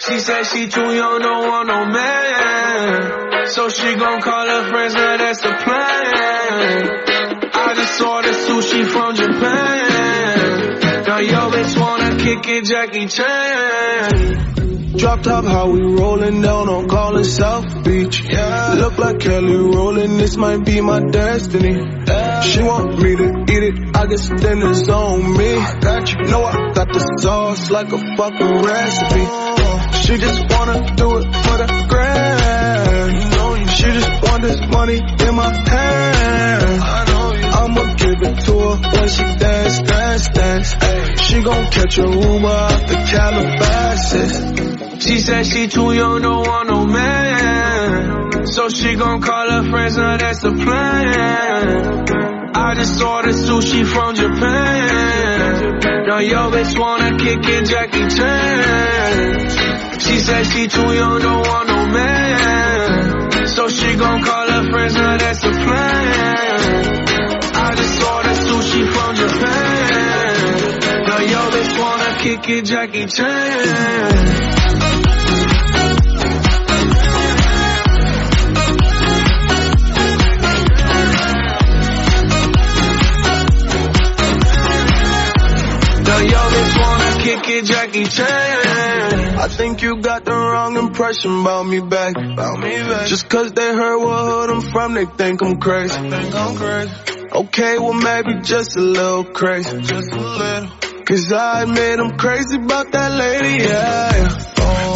She said she too young, don't want no man. So she gon' call her friends, now that's the plan. I just ordered sushi from Japan. Now yo bitch wanna kick it, Jackie Chan. Drop top, how we rollin' down on call it South Beach. Yeah. Look like Kelly rollin', this might be my destiny. Yeah. She want me to eat it, I guess then it's on me. I got you, know I got the sauce like a fucking recipe. She just wanna do it for the grand. She just want this money in my hand. I'ma give it to her when she dance, dance, dance. She gon' catch a Uber out the Calabasas. She said she too young, don't want no man. So she gon' call her friends, now that's the plan. I just ordered sushi from Japan. Now yo bitch wanna kick it, Jackie Chan. She said she too young, don't want no man. So she gon' call her friends, now that's the plan. I just ordered sushi from Japan. Now yo bitch wanna kick it, Jackie Chan. Yo, bitch wanna kick it, Jackie Chan. I think you got the wrong impression about me back. Just cause they heard what hood I'm from, they think I'm crazy. Okay, well maybe just a little crazy. Cause I admit I'm crazy about that lady, yeah.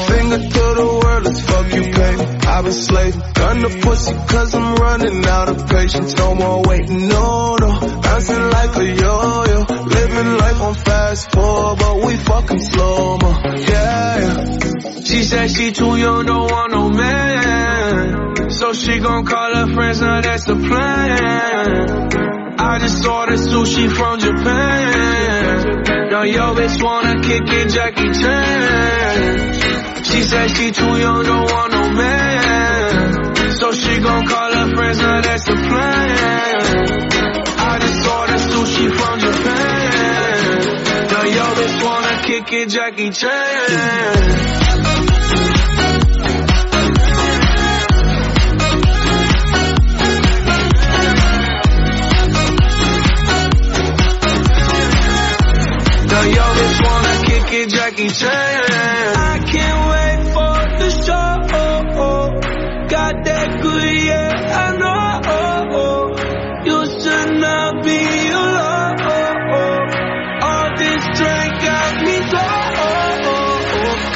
Finger to the world, let's fuck you, baby. I've been slaving, gun the pussy cause I'm running out of patience. No more waiting, no, bouncing like a yo-yo. Living life on fast forward, but we fucking slow-mo, yeah. She said she too young, don't want no man. So she gon' call her friends, now that's the plan. I just ordered sushi from Japan. Now yo bitch wanna kick it, Jackie Chan. She said she too young, don't want no man. So she gon' call her friends, now that's the plan. I just ordered sushi from Japan. Now yo bitch wanna kick it, Jackie Chan. Now yo bitch wanna kick it, Jackie Chan. I can't wait for the show. Got that good, yeah, I know. You should not be alone. All this drink got me so.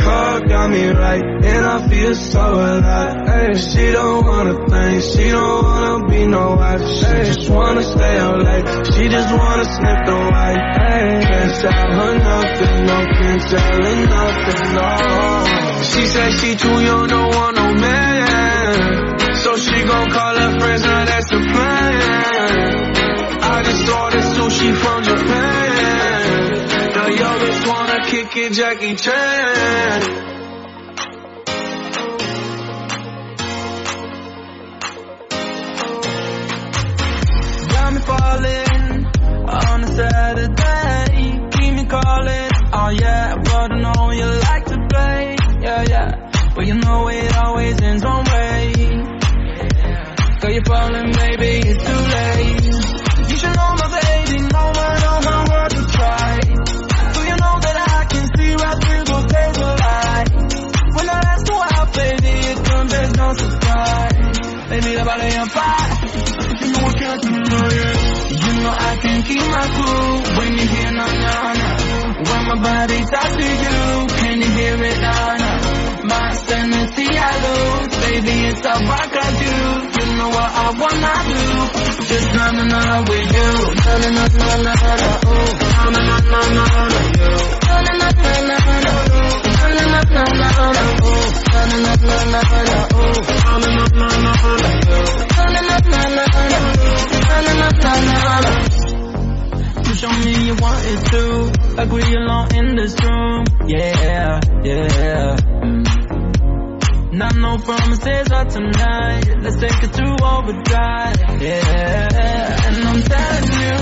Car got me right, and I feel so alive. Hey, she don't wanna think, she don't wanna be no wife. She just wanna stay out late, she just wanna sniff the white. Hey, can't tell her nothing, no, can't tell her nothing, no. She said she too young, don't want no man. So she gon' call her friends, now that's the plan. I just ordered sushi from Japan. Now yo bitch wanna kick it, Jackie Chan. Got me falling on a Saturday. Keep me calling, oh yeah, but I know you like to play, yeah. But you know it always ends one way. Girl, you're falling, baby, it's too late. You should know my baby, no matter how hard you try. Do you know that I can see right through those days of light? When I ask you out, baby, it comes, there's no surprise. Baby, the body on fire. You know I can't do no, yeah. You know I can keep my cool when you hear na-na-na. When my body talks to you, can you hear it na-na? My sanity I lose, baby, it's all I got you. You know what I wanna do, just na-na-na with you. Na-na-na-na-na-na, ooh, na-na-na-na-na-na, you. Na-na-na-na-na-na, ooh, na-na-na-na-na-na, ooh, na-na-na-na-na-na, ooh, na-na-na-na-na-na, you. Na-na-na-na-na-na, na-na-na-na-na-na. You show me you want it too, like we alone in this room, yeah. Not no promises of tonight, let's take it to overdrive, yeah. And I'm telling you,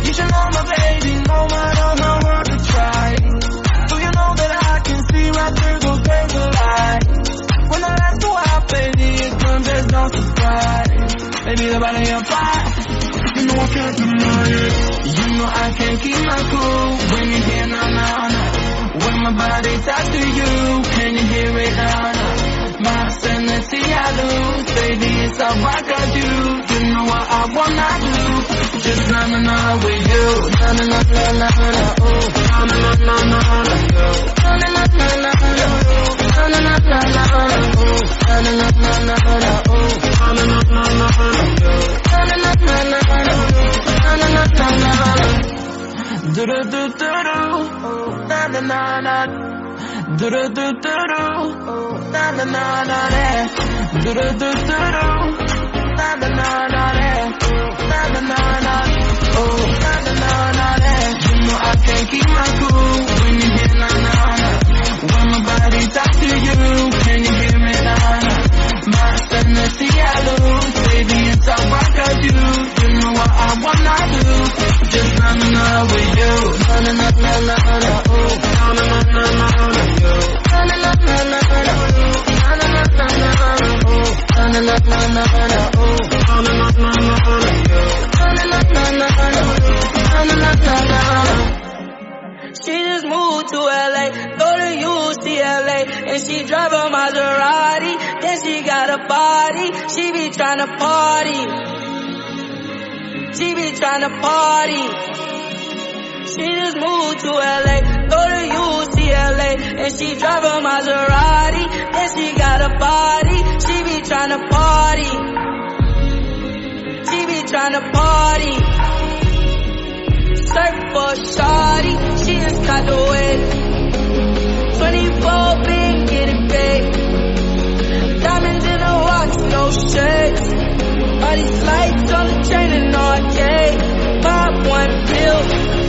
you should know my baby, no matter how hard to try. Do you know that I can see right through those days? your body on fire. You know I can't deny it. You know I can't keep my cool when you hear na-na-na. When my body talks to you, can you hear it na-na? My sanity I lose, baby, it's all I got you. You know what I wanna do, just na-na-na with you. Na-na-na-na-na-na, ooh, na-na-na-na-na-na, yo. Na-na-na-na-na-na, na-na-na-na-na-na, ooh, na-na-na-na-na-na, ooh, na-na-na-na-na-na, yo. Na-na-na-na-na-na, na-na-na-na-na-na. Do-do-do-do-do, na-na-na-na. Do-do-do-do-do, na-na-na-na-na. Do-do-do-do-do, na-na-na-na-na. Na-na-na-na, oh, na-na-na-na. You know I can't keep my cool when you hear na-na-na. When my body talks to you, can you hear me na-na? My sanity I lose, baby, it's all I got you. You know what I wanna do, just na-na-na with you. Na-na-na-na-na-na, oh, na-na-na-na-na, yo. Na-na-na-na-na-na, na-na-na-na-na, oh, na-na-na-na-na, oh, na-na-na-na-na, yo. Na-na-na-na-na, na-na-na-na-na. She just moved to LA, go to UCLA, and she drive a Maserati, then she got a body, she be tryna party, she be tryna party. She just moved to LA, go to UCLA, and she drive a Maserati, then she got a body, she be tryna party, she be tryna party. Surf for shawty, she just caught the wave. 24 big, get it big. Diamonds in the rocks, no shades. All these lights on the train and arcade. Pop one pill,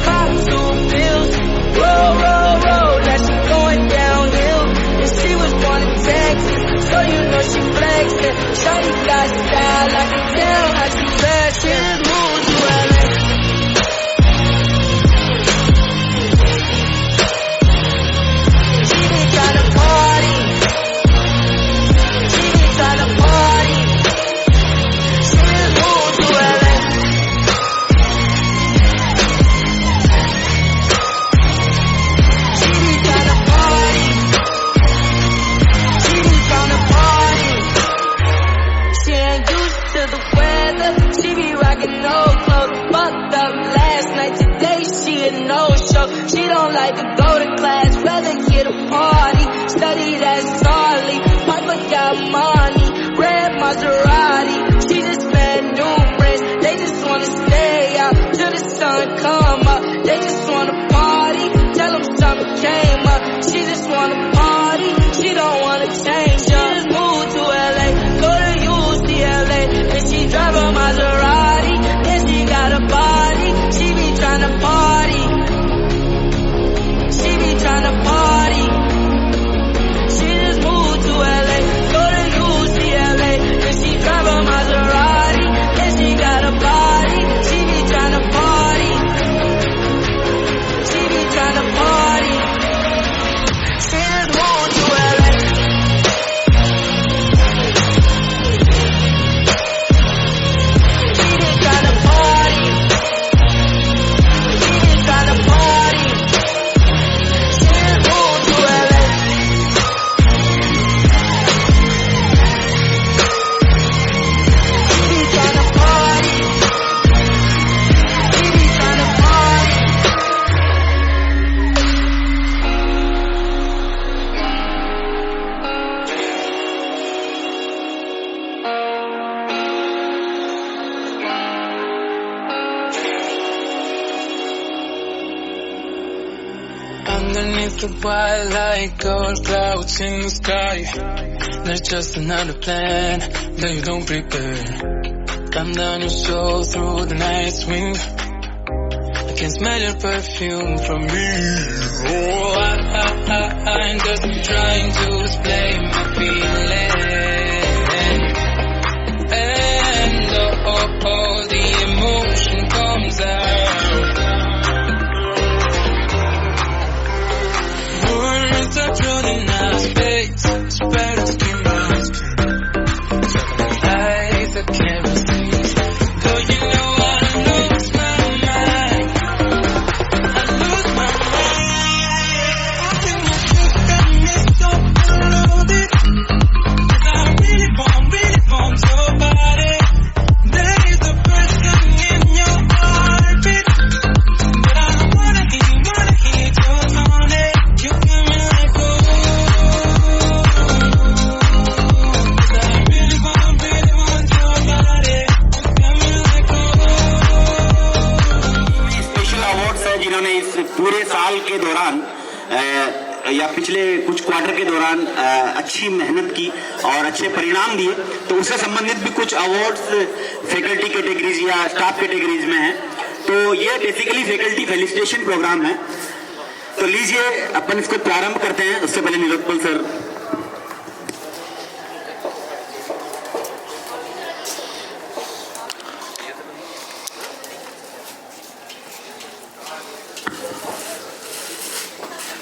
pop two pills. Roll, roll, roll, now she going downhill. And she was born in Texas, so you know she flexing. Shawty got style, I can tell how she fast. She just moved to LA. She don't like to go to class, rather get a party. Study that Charlie, Papa got money, red Maserati. She just met new friends, they just wanna stay out till the sun come up. They just wanna party, tell them something came up. She just wanna party, she don't wanna change. She just moved to LA, go to UCLA, and she drive a Maserati, and she got a body, she be tryna party. She be tryna party. She just moved to LA, go to UCLA, and she drive a Maserati, and she got a body. She be tryna party. She be tryna party. She just moved to LA. She be tryna party. She be tryna party. Underneath the white light, gold clouds in the sky. There's just another plan that you don't prepare. Calm down your soul through the night swing. I can smell your perfume from me. Oh, I'm just trying to explain my feeling. And the emotion comes out. Words are running out of space. It's better to keep my eyes. I can't resist. पूरे साल के दौरान या पिछले कुछ quarter के दौरान अच्छी मेहनत की और अच्छे परिणाम दिए, तो उससे संबंधित भी कुछ अवार्ड्स फैकल्टी कैटेगरीज या स्टाफ कैटेगरीज में हैं। तो ये बेसिकली फैकल्टी फेलिसिटेशन प्रोग्राम है। तो लीजिए अपन इसको प्रारंभ करते हैं। उससे पहले Nilotpal sir.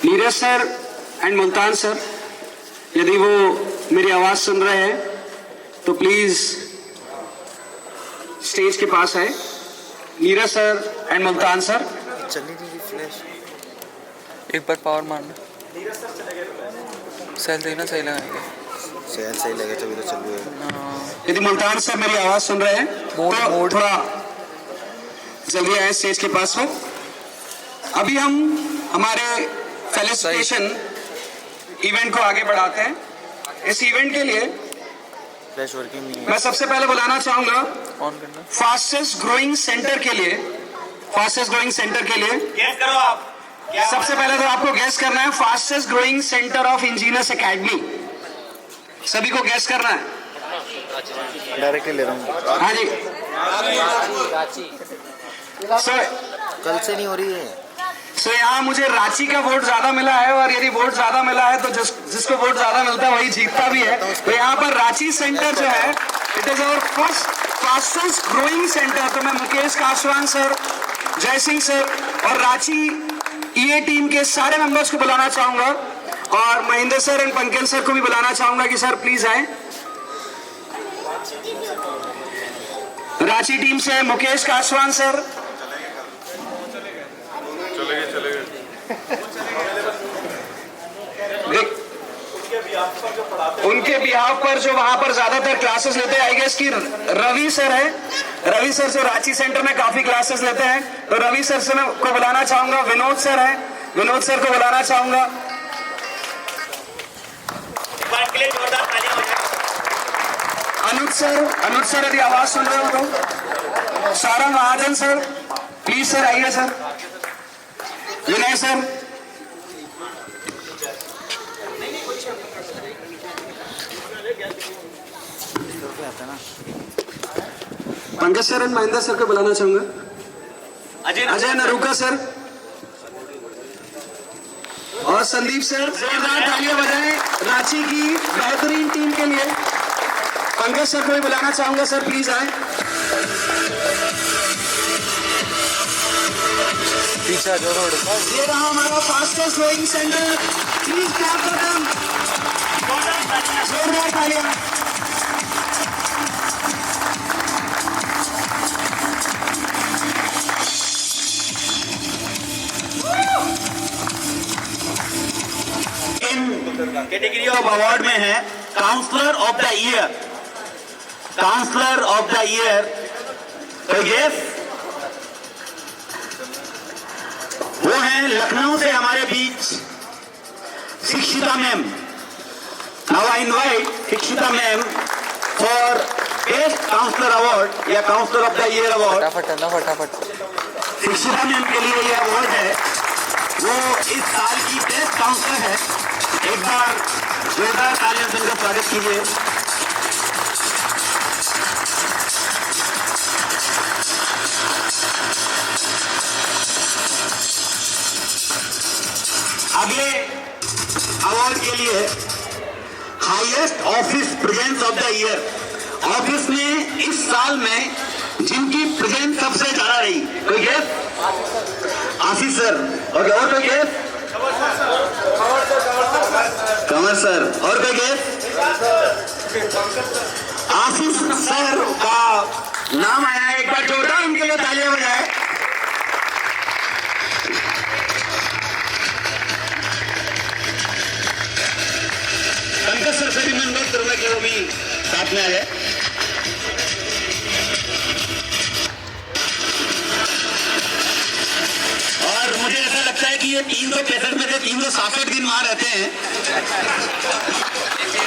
Neeraj sir and Multan sir, यदि वो मेरी आवाज सुन रहे हैं तो प्लीज स्टेज के पास आए। Neeraj sir and Multan sir. चलनी थी फ्लैश, एक बार पावर मारना, सेल देना, सही लगाएंगे। सेल सही लगे तभी तो चल रही। यदि मुल्तान सर मेरी आवाज सुन रहे हैं तो थोड़ा जल्दी आए स्टेज के पास में। अभी हम हमारे फेलिसिटेशन इवेंट को आगे बढ़ाते हैं। इस इवेंट के लिए फ्लैश वर्किंग नहीं है। मैं सबसे पहले बुलाना चाहूंगा ऑन करना। फास्टेस्ट ग्रोइंग सेंटर के लिए, फास्टेस्ट ग्रोइंग सेंटर के लिए गेस करो आप। सबसे पहले तो आपको गैस करना है fastest growing centre of engineers academy. सभी को गैस करना है। डायरेक्टली ले रहा हूँ। हाँ जी सर। कल से नहीं हो रही है। सो यहाँ मुझे रांची का वोट ज्यादा मिला है, और यदि वोट ज्यादा मिला है तो जिसको वोट ज्यादा मिलता है वही जीतता भी है। तो यहाँ पर रांची सेंटर जो है, it is our first fastest growing centre. तो मैं मुकेश कासवान सर, जय सिंह सर और रांची ईए टीम के सारे मेंबर्स को बुलाना चाहूंगा, और Mahendra sir and Pankaj sir को भी बुलाना चाहूंगा कि सर प्लीज आए। रांची टीम से मुकेश कासवान सर, उनके बिहाफ पर जो वहां पर ज्यादातर क्लासेस लेते हैं, आई गेस कि रवि सर है। रवि सर जो रांची सेंटर में काफी क्लासेस लेते हैं, तो रवि सर से मैं को बुलाना चाहूंगा। विनोद सर है, विनोद सर को बुलाना चाहूंगा। अनुज सर यदि आवाज सुन रहे हो तो। सारा महाजन सर, प्लीज सर आइए sir. Vinay sir, Pankaj sir and Mahendra sir को बुलाना चाहूंगा। अजय नरूका सर और संदीप सर, जोरदार तालियां बजाएं रांची की बेहतरीन टीम के लिए। पंकज सर को भी बुलाना चाहूंगा, सर प्लीज आए। पीछे जो रोड ये रहा हमारा fastest growing centre. Please clap for them, जोरदार तालियां। कैटेगरी ऑफ अवार्ड में है counsellor of the year. Counsellor of the year कोई गेस? वो है लखनऊ से हमारे बीच Shikshita ma'am. Now I invite Shikshita ma'am for best counsellor award या counsellor of the year award. फटाफट। शिक्षिता मैम के लिए यह अवार्ड है, वो इस साल की बेस्ट काउंसलर है। एक बार जोरदार तालियों से उनका स्वागत कीजिए। अगले अवार्ड के लिए highest office presence of the year. Office में इस साल में जिनकी प्रेजेंस सबसे ज्यादा रही, कोई गेस? आशीष सर। और कोई गेस? कंवर सर। और कोई गेस? आशीष सर का नाम आया है। एक बार जोरदार उनके लिए तालियां बजाएं। पंकज सर से भी मैं अनुरोध करूंगा कि वो भी साथ में आ जाए। और मुझे ऐसा लगता है कि ये 365 में से 367 दिन वहां रहते हैं।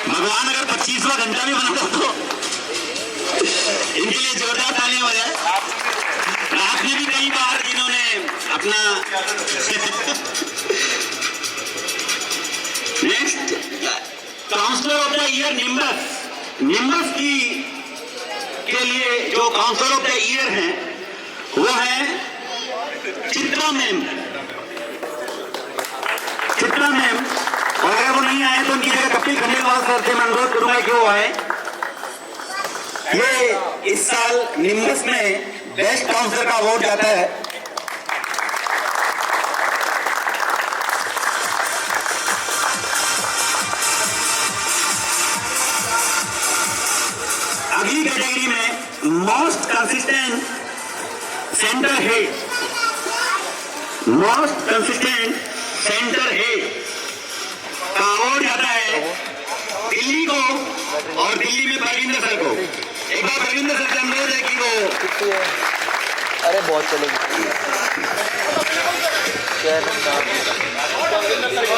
भगवान अगर 25वां घंटा भी बना दो तो इनके लिए जोरदार तालियां बजाएं। रात में भी कई बार जिन्होंने अपना next counsellor of the year Nimbus के लिए जो काउंसलर ऑफ द ईयर हैं वो है चित्रा मैम। और अगर वो नहीं आए तो उनकी जगह कपिल खंडेलवाल सर से मैं अनुरोध करूंगा कि वो आए। ये इस साल निम्बस में बेस्ट काउंसलर का अवार्ड जाता है। अगली कैटेगरी में मोस्ट कंसिस्टेंट सेंटर हेड का अवार्ड जाता है दिल्ली को और दिल्ली में परविंदर सर को। एक बार परविंदर सर से अनुरोध है कि वो अरे बहुत चलेगी।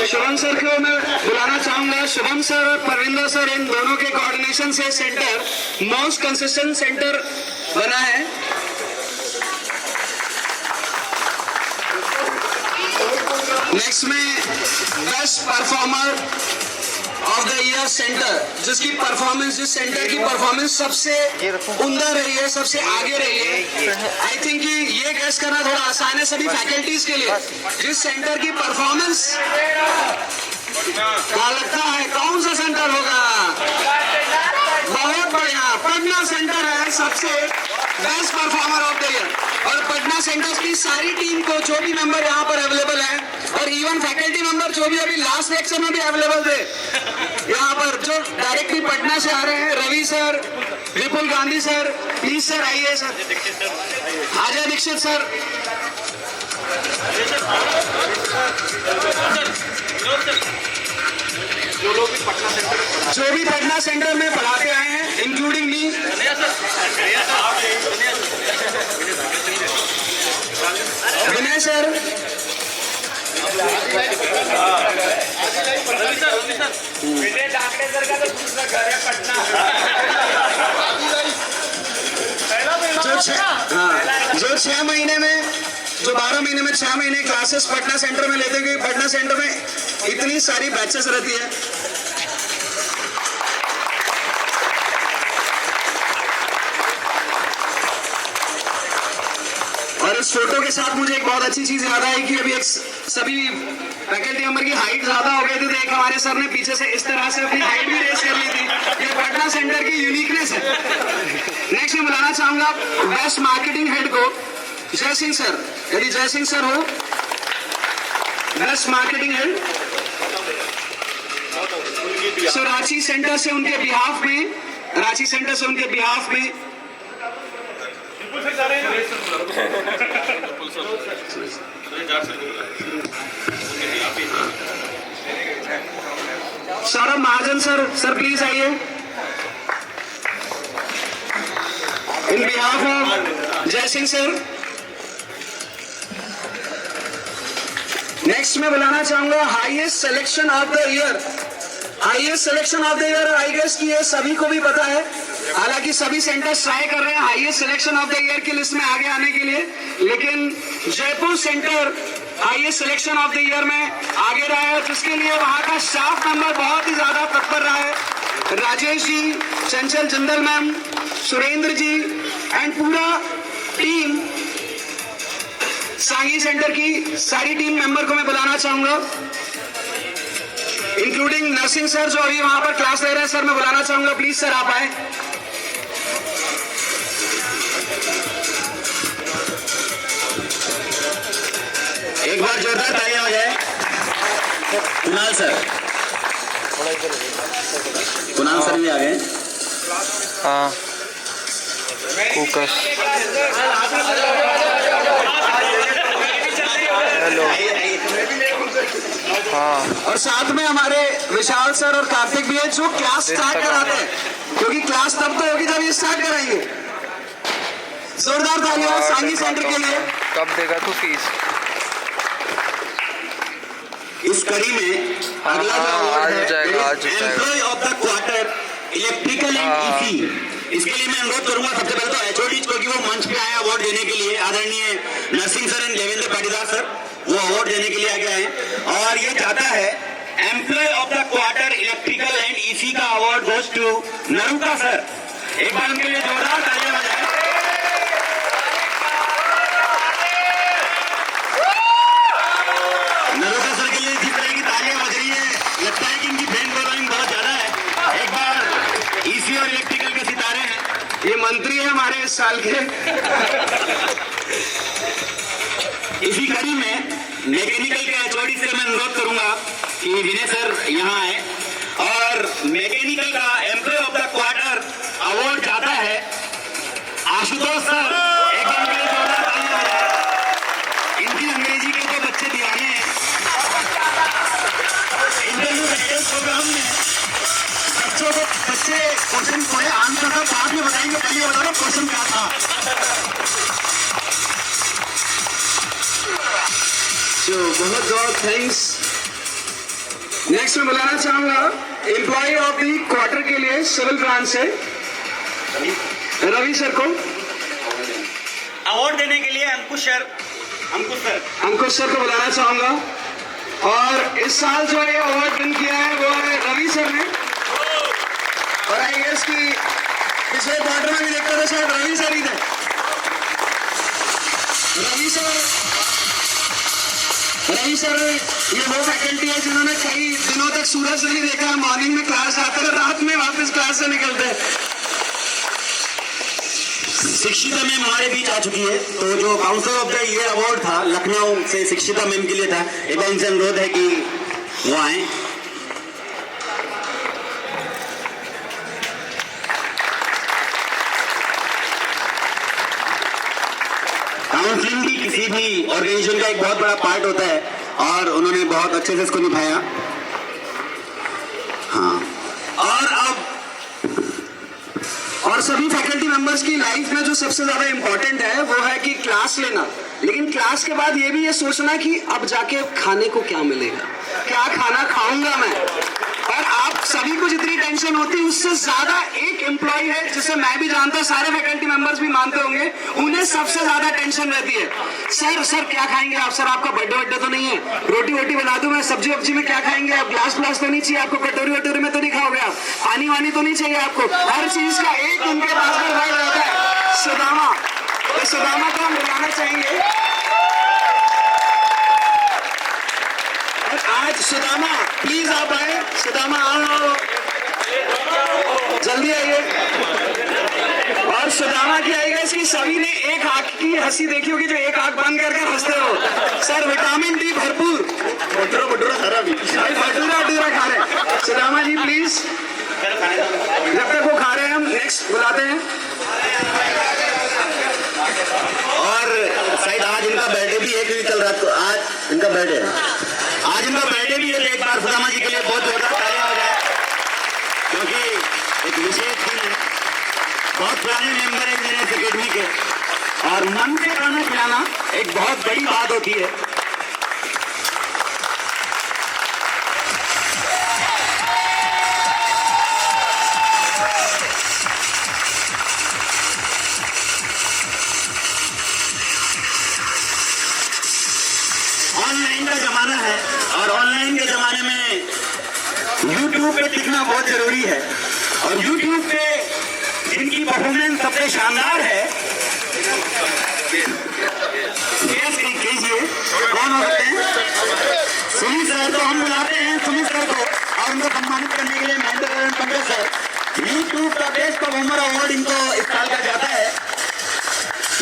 शुभम सर को मैं बुलाना चाहूंगा। शुभम सर और परविंदर सर इन दोनों के कोऑर्डिनेशन से सेंटर मोस्ट कंसिस्टेंट सेंटर बना है। नेक्स्ट में best performer of the year centre, जिस सेंटर की परफॉर्मेंस सबसे उम्दा रही है, सबसे आगे रही है। आई थिंक कि ये गेस करना थोड़ा आसान है सभी फैकल्टीज के लिए। जिस सेंटर की परफॉर्मेंस क्या लगता है कौन सा सेंटर होगा? बहुत बढ़िया, पटना सेंटर है सबसे best performer of the year. और पटना सेंटर की सारी टीम को जो भी मेंबर यहाँ पर अवेलेबल है और इवन फैकल्टी मेंबर जो भी अभी लास्ट लेक्चर में भी अवेलेबल थे यहाँ पर, जो डायरेक्टली पटना से आ रहे हैं, Ravi sir, Vipul Gandhi sir, please sir आइए सर, अजय दीक्षित सर। जो भी पटना सेंटर में पढ़ाते आए हैं इंक्लूडिंग मी, विनय सर, जो 6 महीने में, जो 12 महीने में 6 महीने क्लासेस पटना सेंटर में लेते हैं, क्योंकि पटना सेंटर में इतनी सारी बैचेस रहती है। और इस फोटो के साथ मुझे एक बहुत अच्छी चीज याद आई कि अभी सभी फैकल्टी मेंबर की हाइट ज्यादा हो गई थी, तो एक हमारे सर ने पीछे से इस तरह से अपनी हाइट भी रेस कर ली थी। ये पटना सेंटर की यूनिकनेस है। नेक्स्ट मैं बुलाना चाहूंगा बेस्ट मार्केटिंग हेड को जय सिंह सर। यदि जय सिंह सर हो बेस्ट मार्केटिंग हेड, सो रांची सेंटर से उनके बिहाफ में सौरभ महाजन सर प्लीज आइए। इन बिहाफ ऑफ जय सिंह सर। नेक्स्ट मैं बुलाना चाहूंगा highest selection of the year. I guess कि ये सभी को भी पता है, हालांकि सभी सेंटर्स ट्राई कर रहे हैं highest selection of the year की लिस्ट में आगे आने के लिए, लेकिन Jaipur centre highest selection of the year में आगे रहा है, जिसके लिए वहां का स्टाफ मेंबर बहुत ही ज्यादा तत्पर रहा है। राजेश जी, चंचल जिंदल मैम, सुरेंद्र जी एंड पूरा टीम, सांगी सेंटर की सारी टीम मेंबर को मैं बुलाना चाहूंगा, इंक्लूडिंग नर्सिंग सर जो अभी वहां पर क्लास ले रहे हैं। सर मैं बुलाना चाहूंगा, प्लीज सर आप आए। एक बार जोरदार तालियां हो जाए। कुणाल सर भी आ गए। हाँ फोकस। हेलो। हाँ। और साथ में हमारे विशाल सर और कार्तिक भी है जो क्लास स्टार्ट कराते हैं, क्योंकि क्लास तब तो होगी जब ये स्टार्ट कराएंगे। जोरदार तालियां सांगी सेंटर के लिए। कब देगा तो फीस? इस कड़ी में अगला जो अवार्ड है employ of the quarter electrical and EC. इसके लिए मैं अनुरोध करूंगा सबसे पहले तो एचओडी को कि वो मंच पे आए अवार्ड देने के लिए। आदरणीय Narsingh sir and Devendra Patidar sir, वो अवार्ड देने के लिए आगे आए हैं। और ये जाता है employ of the quarter electrical and EC का award goes to Naruka sir. एक बार उनके लिए जोरदार तालियां बजाएं। नरुका सर के लिए जिस तरह की तालियां बज रही है, लगता है कि इनकी ब्रेन फॉलोइंग बहुत ज्यादा है। एक बार ईसी और इलेक्ट्रिकल के सितारे हैं, ये मंत्री है हमारे इस साल के। इसी कड़ी में मैकेनिकल के एचओडी से मैं अनुरोध करूंगा कि विनय सर यहाँ आए। और मैकेनिकल का employee of the quarter award जाता है आशुतोष सर। एक बार उनके लिए जोरदार तालियां बजाएं। इनकी अंग्रेजी के तो बच्चे दीवाने हैं। इंटरव्यू गाइडेंस प्रोग्राम में बच्चों को बच्चे क्वेश्चन थोड़े आंसर का बाद में बताएंगे, पहले बता दो क्वेश्चन क्या था। बहुत बहुत थैंक्स। नेक्स्ट मैं बुलाना चाहूंगा एम्प्लॉय ऑफ द क्वार्टर के लिए सिविल ब्रांच से रवि सर को अवार्ड देने के लिए अंकुश सर को बुलाना चाहूंगा। और इस साल जो ये अवार्ड विन किया है वो है रवि सर ने। और आई गेस कि पिछले क्वार्टर में भी देखते थे शायद रवि सर ही थे। रवि सर ये वो फैकल्टी है जिन्होंने कई दिनों तक सूरज नहीं देखा। मॉर्निंग में क्लास आते हैं, रात में वापस क्लास से निकलते हैं। शिक्षिता मैम हमारे बीच आ चुकी है। तो जो council of the year award था लखनऊ से शिक्षिता मैम के लिए था, एक बार उनसे अनुरोध है कि वो आए। काउंसलिंग भी किसी भी ऑर्गेनाइजेशन का एक बहुत बड़ा पार्ट होता है और उन्होंने बहुत अच्छे से इसको निभाया। हाँ, और सभी फैकल्टी मेंबर्स की लाइफ में जो सबसे ज्यादा इंपॉर्टेंट है वो है कि क्लास लेना, लेकिन क्लास के बाद ये भी ये सोचना कि अब जाके खाने को क्या मिलेगा, क्या खाना खाऊंगा मैं। और आप सभी को जितनी टेंशन होती है उससे ज्यादा एक एम्प्लॉय है जिसे मैं भी जानता हूँ, सारे फैकल्टी मेंबर्स भी मानते होंगे, उन्हें सबसे ज्यादा टेंशन रहती है। सर क्या खाएंगे आप? सर आपका बर्थडे तो नहीं है, रोटी वोटी बना दूं मैं, सब्जी वब्जी में क्या खाएंगे आप? ग्लास तो नहीं चाहिए आपको, कटोरी वटोरी में तो नहीं खाओगे आप, पानी वानी तो नहीं चाहिए आपको? हर चीज का एक उनके पास में वर्ड रहता है, सुदामा। तो सुदामा को हम बुलाना चाहेंगे। आज सुदामा प्लीज आप आए। सुदामा आओ, जल्दी आइए। और सुदामा की आएगा इसकी सभी ने एक आंख की हंसी देखी होगी, जो एक आंख बंद करके हंसते हो। सर विटामिन डी भरपूर, भटूरा खा रहे। सुदामा जी प्लीज, जब तक वो खा रहे हैं हम नेक्स्ट बुलाते हैं। और शायद आज इनका बर्थडे भी है, क्योंकि कल रात को आज इनका बर्थडे है। आज इनका बर्थडे भी है। एक बार सुदामा जी के लिए बहुत जोरदार तालियां हो जाए, क्योंकि एक विशेष दिन है। बहुत पुराने मेंबर है इंजीनियर्स एकेडमी के, और मन से खाना खिलाना एक बहुत बड़ी बात होती है। ऑनलाइन का जमाना है और ऑनलाइन के जमाने में YouTube पे दिखना बहुत जरूरी है। और YouTube पे जिनकी परफॉर्मेंस सबसे शानदार है, कीजिए कौन हो सकते हैं? सुनील सर। तो हम बुलाते हैं सुनील सर को और उनको सम्मानित करने के लिए महेंद्र पंकज सर। YouTube का बेस्ट परफॉर्मर अवार्ड इनको इस साल का जाता है,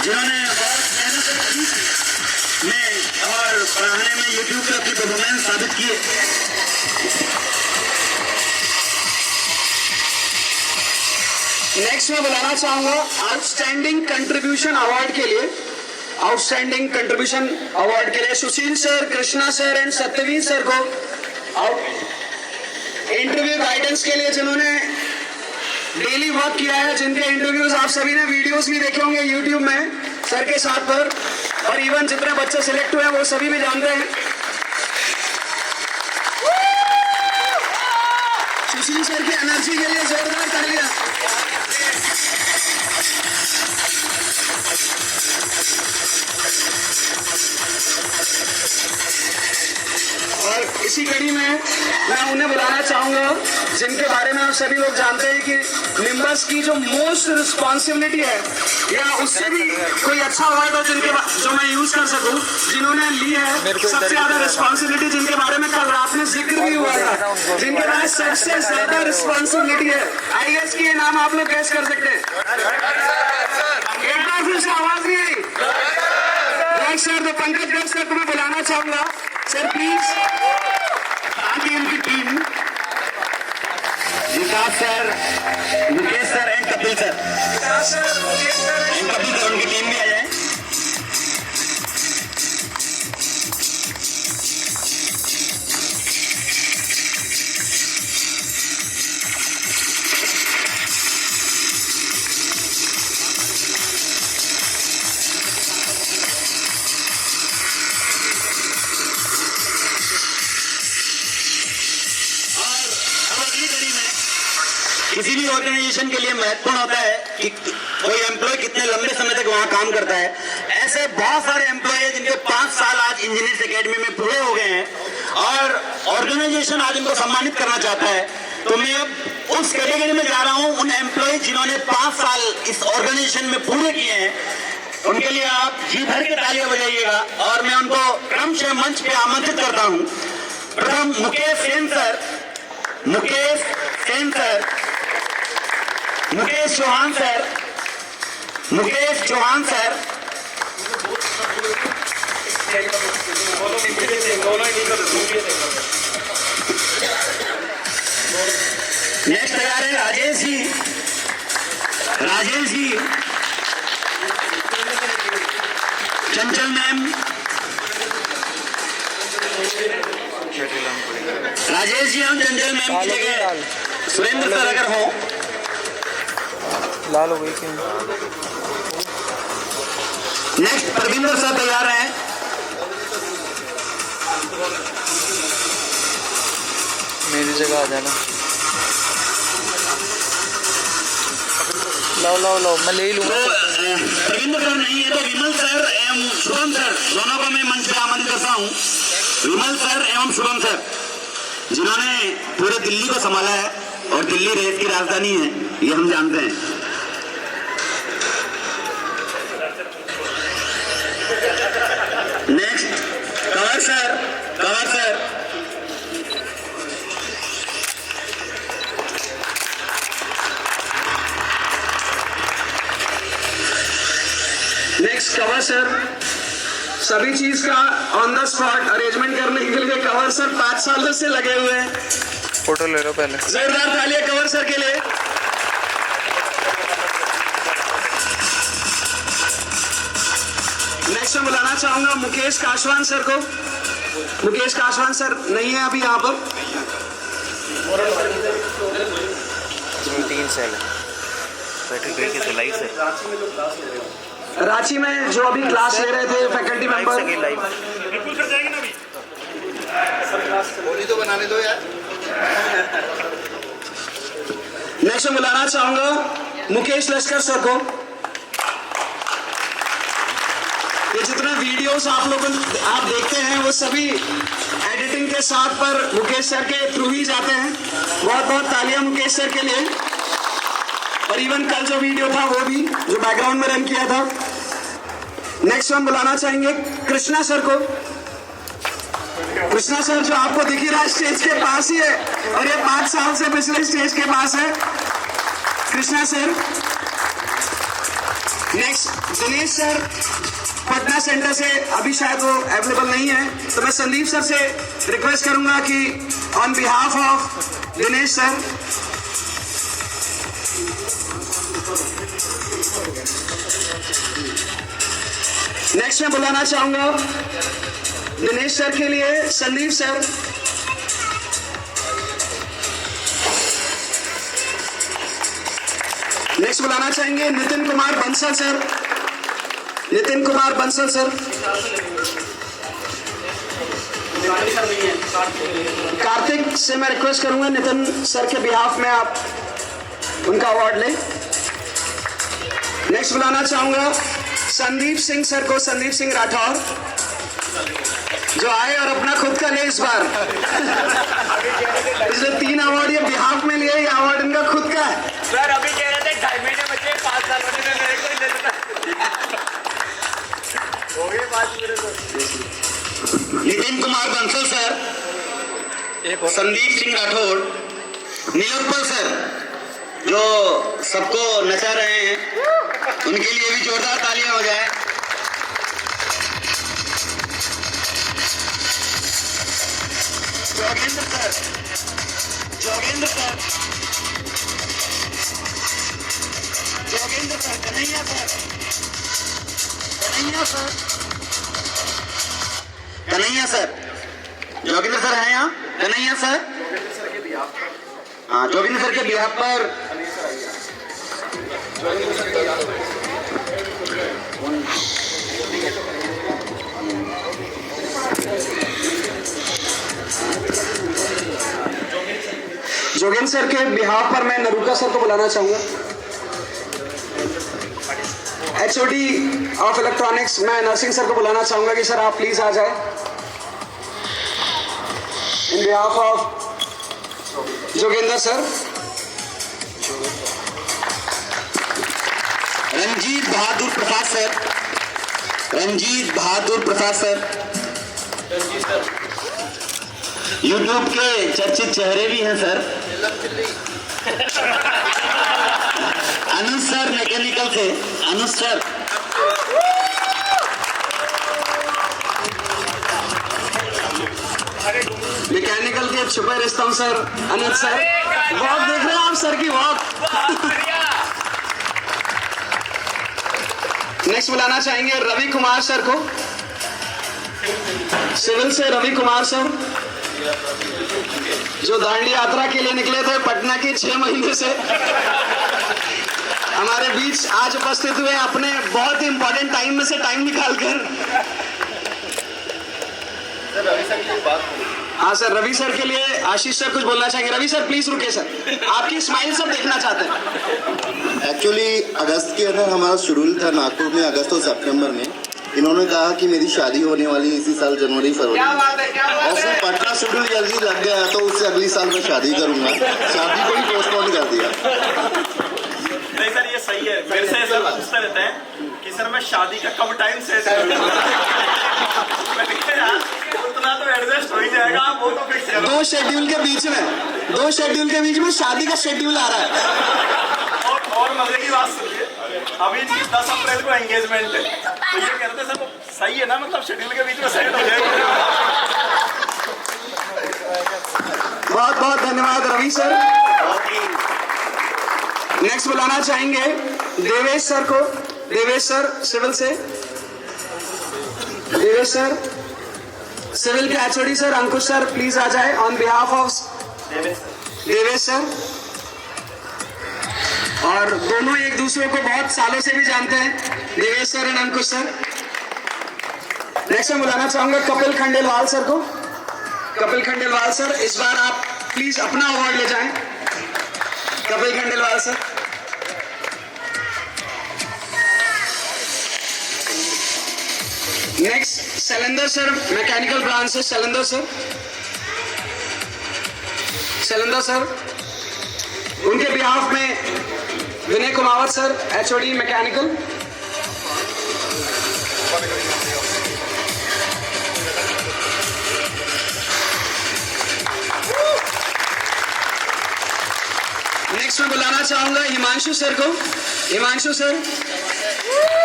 जिन्होंने बहुत मेहनत में और पढ़ाने में YouTube पे अपनी परफॉर्मेंस साबित की है। नेक्स्ट मैं बुलाना चाहूंगा आउटस्टैंडिंग कंट्रीब्यूशन अवार्ड के लिए, आउटस्टैंडिंग कंट्रीब्यूशन अवार्ड के लिए Sushil sir, Krishna sir and Satyaveer sir को इंटरव्यू गाइडेंस के लिए, जिन्होंने डेली वर्क किया है, जिनके इंटरव्यूज आप सभी ने वीडियोस भी देखे होंगे यूट्यूब में सर के साथ पर, और इवन जितने बच्चे सिलेक्ट हुए हैं वो सभी भी जानते हैं। सुशील सर की एनर्जी के लिए जोरदार तालियां। और इसी कड़ी में मैं उन्हें बुलाना चाहूंगा जिनके बारे में आप सभी लोग जानते हैं कि निम्बस की जो मोस्ट रिस्पॉन्सिबिलिटी है या उससे भी कोई अच्छा वर्ड हो जो मैं यूज कर सकूं, जिन्होंने ली है सबसे ज्यादा रिस्पॉन्सिबिलिटी, जिनके बारे में कल रात में जिक्र भी हुआ था, जिनके पास सबसे ज्यादा रिस्पॉन्सिबिलिटी है। आई गेस की ये नाम आप लोग गैस कर सकते हैं। एक बार फिर से आवाज नहीं आई सर, तो पंकज गर्ग सर को मैं बुलाना चाहूंगा सर प्लीज। आगे इनकी team Vikas sir, Mukesh sir and Kapil sir, उनकी टीम भी आ जाए। किसी भी ऑर्गेनाइजेशन के लिए महत्वपूर्ण होता है कि कोई एम्प्लॉय कितने लंबे समय तक वहां काम करता है। ऐसे बहुत सारे एम्प्लॉय हैं जिनके 5 साल आज इंजीनियर्स एकेडमी में पूरे हो गए हैं और ऑर्गेनाइजेशन आज उनको सम्मानित करना चाहता है। तो मैं अब उस कैटेगरी में जा रहा हूं, उन एम्प्लॉय जिन्होंने 5 साल इस ऑर्गेनाइजेशन में पूरे किए हैं, उनके लिए आप जी भर के तालियां बजाइएगा और मैं उनको क्रमशः मंच पे आमंत्रित करता हूं। प्रथम Mukesh Sen sir, Mukesh Sen sir, Mukesh Chauhan sir, Mukesh Chauhan sir, next तैयार है राजेश जी, राजेश जी, चंचल मैम, राजेश जी हम चंचल मैम की जगह सुरेंद्र सर अगर हो। लाल हो गई क्यों? नेक्स्ट परविंदर सर तैयार हैं। मेरी जगह आ जाना। लाओ लाओ लाओ, मैं ले ही लूंगा। परविंदर सर नहीं है तो विमल सर एवं शुभम सर दोनों को मैं मंच पे आमंत्रित करता हूँ। विमल सर एवं शुभम सर जिन्होंने पूरे दिल्ली को संभाला है और दिल्ली देश की राजधानी है, ये हम जानते हैं। Next Kanwar sir, Kanwar sir, next Kanwar sir. सभी चीज का ऑन द स्पॉट अरेंजमेंट करने के लिए कंवर सर 5 सालों से लगे हुए हैं। फोटो ले लो पहले। जोरदार तालियां कंवर सर के लिए। नेक्स्ट मैं बुलाना चाहूंगा मुकेश काशवान सर को। मुकेश काशवान सर नहीं है अभी यहाँ पर। 3 सेल रांची में जो अभी क्लास ले रहे थे फैकल्टी मेंबर। तो बनाने दो यार। नेक्स्ट मैं बुलाना चाहूंगा मुकेश लश्कर सर को। ये जितने वीडियोस आप देखते हैं वो सभी एडिटिंग के साथ पर मुकेश सर के थ्रू ही जाते हैं। बहुत बहुत तालियां मुकेश सर के लिए। और इवन कल जो वीडियो था वो भी जो बैकग्राउंड में रन किया था। नेक्स्ट हम बुलाना चाहेंगे कृष्णा सर को। कृष्णा सर जो आपको दिख ही रहा है स्टेज के पास ही है और ये 5 साल से पिछले स्टेज के पास है। Krishna sir. Next Dinesh sir Patna centre से, अभी शायद वो अवेलेबल नहीं है, तो मैं संदीप सर से रिक्वेस्ट करूंगा कि on behalf of Dinesh sir next मैं बुलाना चाहूंगा दिनेश सर के लिए संदीप सर। नेक्स्ट बुलाना चाहेंगे नितिन कुमार बंसल सर। नितिन कुमार बंसल सर। कार्तिक से मैं रिक्वेस्ट करूंगा नितिन सर के बिहाफ में आप उनका अवार्ड लें। नेक्स्ट बुलाना चाहूंगा संदीप सिंह सर को, संदीप सिंह राठौर, जो आए और अपना खुद का ले इस बार। पिछले 3 अवार्ड ये बिहाफ में लिए, ये अवार्ड इनका खुद का है। सर अभी कह रहे थे 2.5 महीने बचे, 5 साल बचे, मैं मेरे को ही ले लेता। हो गए 5 मेरे को। नितिन कुमार बंसल सर, संदीप सिंह राठौर, नीलोत्पल सर, जो सबको नचा रहे हैं, उनके लिए भी जोरदार तालियां हो जाए। Jogendra sir, Jogendra sir, Jogendra sir, Kanhaiya sir, Kanhaiya sir, Kanhaiya sir, Jogendra sir हैं यहाँ? कन्हैया सर, हाँ, जोगेंद्र सर के बिहाफ पर जोगेंद्र सर के बिहाफ पर मैं नरूका सर को बुलाना चाहूंगा। HOD ऑफ इलेक्ट्रॉनिक्स, मैं नरसिंह सर को बुलाना चाहूंगा कि सर आप प्लीज आ जाए। In behalf of Jogendra sir. Ranjit Bahadur Prasad sir, Ranjit Bahadur Prasad sir, YouTube के चर्चित चेहरे भी हैं सर। अनुज सर मैकेनिकल से, अनुज सर, मैकेनिकल के छुपे रिश्तों सर, अनुज सर। वॉक देख रहे हैं आप सर की वॉक। नेक्स्ट बुलाना चाहेंगे रवि कुमार सर को, सिविल से रवि कुमार सर, जो दांडी यात्रा के लिए निकले थे पटना के 6 महीने से, हमारे बीच आज उपस्थित हुए अपने बहुत ही इंपॉर्टेंट टाइम में से टाइम निकालकर। हाँ सर, रवि सर के लिए आशीष सर कुछ बोलना चाहेंगे। रवि सर प्लीज रुके सर, आपकी स्माइल सब देखना चाहते हैं। एक्चुअली अगस्त के अंदर हमारा शेड्यूल था नागपुर में, अगस्त और सितंबर में। इन्होंने कहा कि मेरी शादी होने वाली इसी साल जनवरी फरवरी में, और फिर पटना शेड्यूल जल्दी लग गया तो उससे अगली साल मैं शादी करूंगा, शादी को ही पोस्टपोन कर दिया। नहीं सर ये सही है, मेरे से सर पूछते रहते हैं कि सर मैं शादी का कब टाइम सेट करूं। उतना तो एडजस्ट हो ही जाएगा, वो तो फिक्स है। 2 शेड्यूल के बीच में शादी का शेड्यूल आ रहा है। और मजे की बात सुनिए, अभी इनकी 10 अप्रैल को एंगेजमेंट है, तो ये कहते हैं सर सही है ना, मतलब शेड्यूल के बीच में सेट हो जाएगा। बहुत बहुत धन्यवाद रवि सर। नेक्स्ट बुलाना चाहेंगे देवेश सर को, देवेश सर सिविल से, देवेश सर, सिविल के HOD sir Ankush sir please आ जाए on behalf of Devesh sir. और दोनों एक दूसरे को बहुत सालों से भी जानते हैं, Devesh sir and Ankush sir. Next मैं बुलाना चाहूंगा कपिल खंडेलवाल सर को। कपिल खंडेलवाल सर, इस बार आप प्लीज अपना अवार्ड ले जाएं। Kapil Khandelwal sir. Next Shailendra sir, mechanical branch से शैलेंद्र सर, शैलेंद्र सर। उनके बिहाफ में Vinay Kumawat sir, HOD mechanical. Next मैं बुलाना चाहूंगा हिमांशु सर को। हिमांशु सर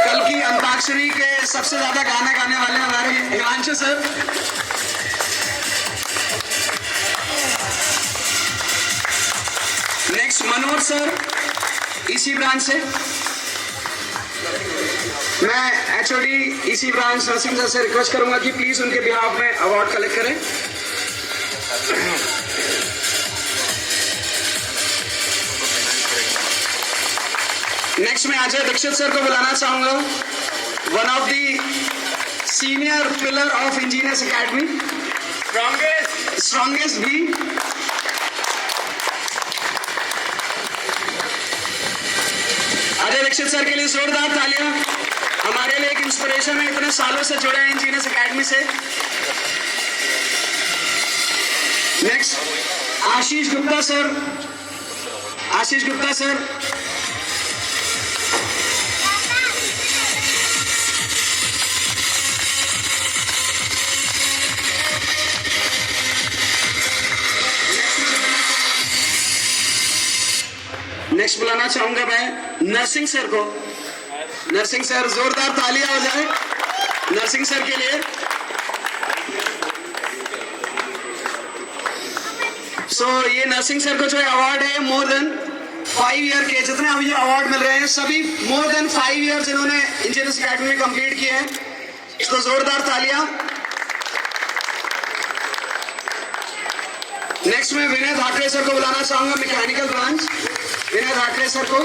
कल की अंताक्षरी के सबसे ज्यादा गाना गाने वाले हमारे Himanshu sir. Next Manoj sir, इसी ब्रांच से। मैं HOD इसी ब्रांच नरसिंह सर से रिक्वेस्ट करूंगा कि प्लीज उनके बिहाफ में अवार्ड कलेक्ट करें। नेक्स्ट मैं अजय दीक्षित सर को बुलाना चाहूंगा, one of the senior pillar of engineers academy, strongest भी। अजय दीक्षित सर के लिए जोरदार तालियां। हमारे लिए एक इंस्पिरेशन है, इतने सालों से जुड़े हैं इंजीनियर्स एकेडमी से। Next Ashish Gupta sir. Ashish Gupta sir, next बुलाना चाहूंगा मैं नरसिंह सर को। नरसिंह सर, जोरदार तालियां हो जाए नरसिंह सर के लिए। ये नरसिंह सर को जो अवार्ड है, मोर देन 5 ईयर के जितने अभी ये अवार्ड मिल रहे हैं सभी मोर देन 5 ईयर जिन्होंने इंजीनियर्स एकेडमी में कंप्लीट किए हैं, तो जोरदार तालियां। नेक्स्ट मैं विनय धाकरे सर को बुलाना चाहूंगा, मैकेनिकल ब्रांच। विनय धाकरे सर को।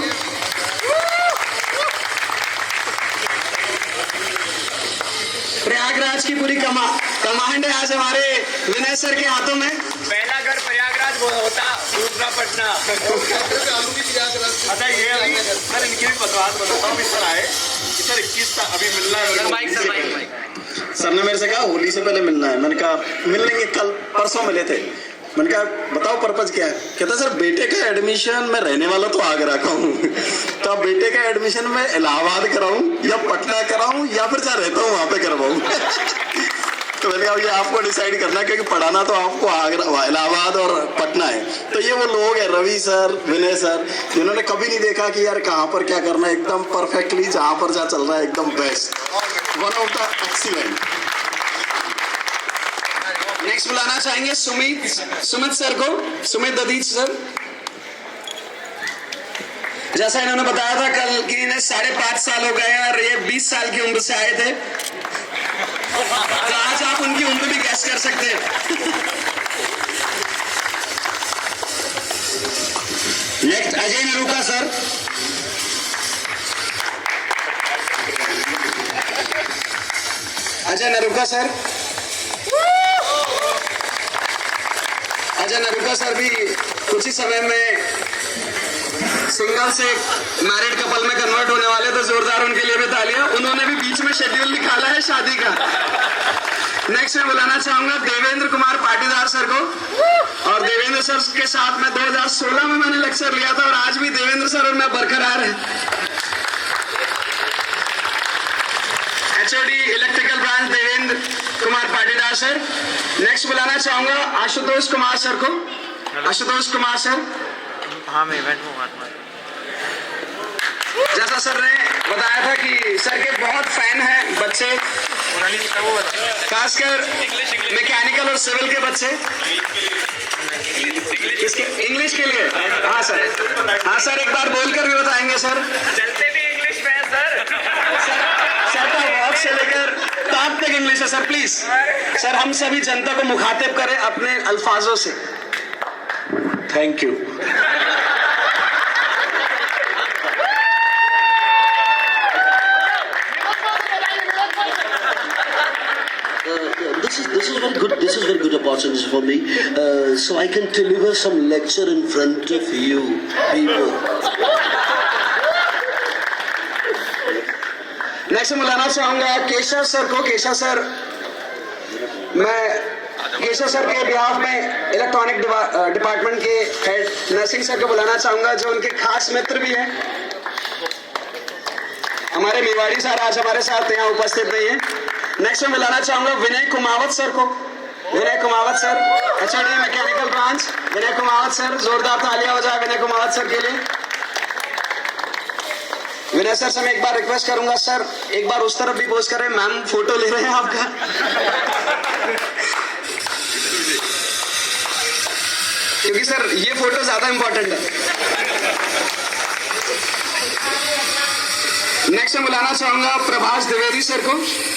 प्रयागराज की पूरी कमांड है आज हमारे विनय सर के हाथों में। पहला घर प्रयागराज होता, दूसरा पटना। अच्छा ये अभी सर इनकी भी बात बताता हूँ। सर आए सर 21 अभी मिलना है। सर ने मेरे से कहा होली से पहले मिलना है। मैंने कहा मिल लेंगे, कल परसों मिले थे। मैंने कहा बताओ पर्पज क्या है। कहता सर बेटे का एडमिशन, मैं रहने वाला तो आगरा का हूँ, तो अब बेटे का एडमिशन मैं इलाहाबाद कराऊं या पटना कराऊं या फिर जहाँ रहता हूँ वहां पे करवाऊं। तो मैंने कहा ये आपको डिसाइड करना है, क्योंकि पढ़ाना तो आपको आगरा, इलाहाबाद और पटना है। तो ये वो लोग हैं रवि सर, विनय सर, जिन्होंने कभी नहीं देखा कि यार कहाँ पर क्या करना है, एकदम परफेक्टली जहाँ पर जहाँ चल रहा है एकदम best, one of the excellent. Next बुलाना चाहेंगे सुमित सर को। सुमित ददीच सर, जैसा इन्होंने बताया था कल कि इन्हें 5.5 साल हो गए और ये 20 साल की उम्र से आए थे, तो आज आप उनकी उम्र भी गैस कर सकते हैं। Next Ajay Naruka sir. Ajay Naruka sir. Ajay Naruka sir भी कुछ ही समय में सिंगल से मैरिड कपल में कन्वर्ट होने वाले, तो जोरदार उनके लिए भी तालियां। उन्होंने भी बीच में शेड्यूल निकाला है शादी का। नेक्स्ट मैं बुलाना चाहूंगा देवेंद्र कुमार पाटीदार सर को। और देवेंद्र सर के साथ में 2016 में मैंने लेक्चर लिया था और आज भी देवेंद्र सर और मैं बरकरार है। HOD electrical branch Devendra Kumar Patidar sir. Next बुलाना चाहूंगा आशुतोष कुमार सर को। आशुतोष कुमार सर। हाँ मैं इवेंट में हुआ। जैसा सर ने बताया था कि सर के बहुत फैन हैं बच्चे, खासकर मैकेनिकल और सिविल के बच्चे। इसके इंग्लिश के लिए हाँ सर, हाँ सर एक बार बोलकर भी बताएंगे सर। चलते भी इंग्लिश में है सर। सर का वॉक से लेकर टॉप तक इंग्लिश है सर। प्लीज सर हम सभी जनता को मुखातिब करें अपने अल्फाजों से। Thank you. This is very good opportunity for me, so I can deliver some lecture in front of you people. Next बुलाना चाहूंगा केशव सर को। केशव सर, मैं केशव सर के बिहाफ में इलेक्ट्रॉनिक डिपार्टमेंट के हेड नरसिंह सर को बुलाना चाहूंगा, जो उनके खास मित्र भी हैं। हमारे मेवाड़ी सर आज हमारे साथ यहाँ उपस्थित नहीं है। नेक्स्ट मैं बुलाना चाहूंगा विनय कुमावत सर को। Vinay Kumawat sir, HOD mechanical branch. Vinay Kumawat sir, जोरदार तालियां हो जाए विनय कुमावत सर के लिए। विनय सर से मैं एक बार रिक्वेस्ट करूंगा, सर एक बार उस तरफ भी पोस्ट करें, मैम फोटो ले रहे हैं आपका। क्योंकि सर ये फोटो ज्यादा इंपॉर्टेंट है। नेक्स्ट मैं बुलाना चाहूंगा प्रभाष द्विवेदी सर को।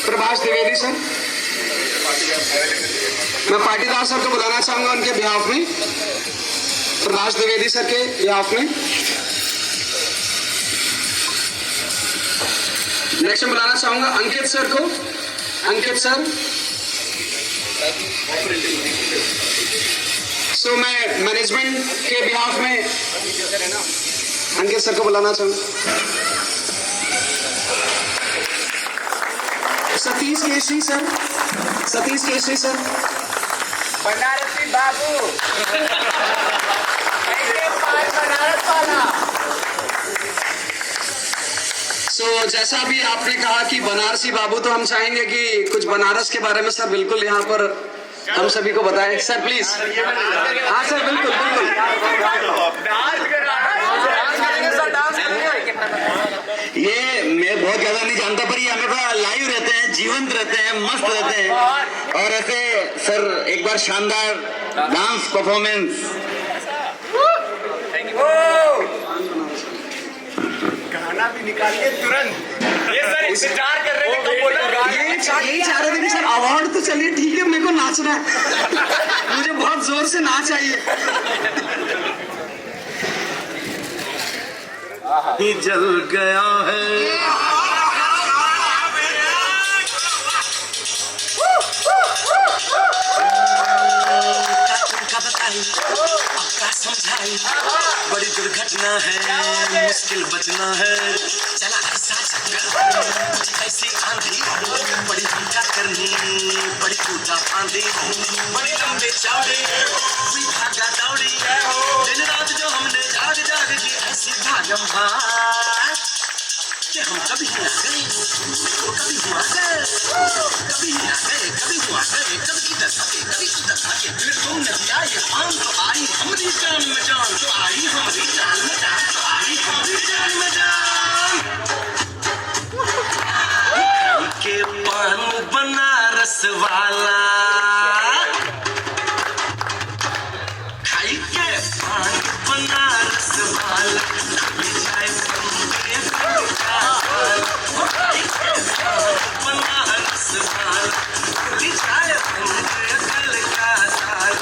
प्रभाष द्विवेदी सर, मैं पाटीदार सर को बुलाना चाहूंगा उनके बिहाफ में, प्रभाष द्विवेदी सर के बिहाफ में। नेक्स्ट मैं बुलाना चाहूंगा अंकित सर को। अंकित सर, सो मैं मैनेजमेंट के बिहाफ में अंकित सर को बुलाना चाहूंगा। Satish Kesari sir, Satish Kesari sir. बनारसी बाबू बनारस वाला। सो जैसा भी आपने कहा कि बनारसी बाबू, तो हम चाहेंगे कि कुछ बनारस के बारे में सर बिल्कुल यहाँ पर हम सभी को बताएं सर, प्लीज। हाँ सर, बिल्कुल बिल्कुल। ये मैं बहुत ज्यादा नहीं जानता, पर ये हमेशा लाइव रहते हैं, जीवंत रहते हैं, मस्त रहते हैं। और ऐसे सर एक बार शानदार डांस परफॉर्मेंस। गाना भी निकालिए तुरंत। ये सर इंतजार कर रहे थे, कब बोला? यही चाह रहे थे कि सर अवार्ड तो चलिए ठीक है, मेरे को नाचना है। मुझे बहुत जोर से नाच चाहिए। जल गया है समझाई बड़ी दुर्घटना है, मुश्किल बचना है। चला ऐसा चक्कर, ऐसी आंधी, बड़ी भूखा करनी, बड़ी पूजा फांदी, बड़ी लंबे चौड़े, हुई भागा दौड़ी। दिन रात जो हमने जाग जाग की ऐसी भागम भाग कि हम कभी ना गए, कभी हुआ गए, कभी ना गए, कभी हुआ गए, कभी किधर भागे, कभी किधर भागे। फिर तुम नहीं आई, आम तो आई हमारी जान में जान, तो आई हमारी जान में जान, तो आई हमारी जान में जान। के पान बनारस वाला, खाई के पान बनारस वाला, मिठाई बनारस वाला, मिठाई दिल का साल।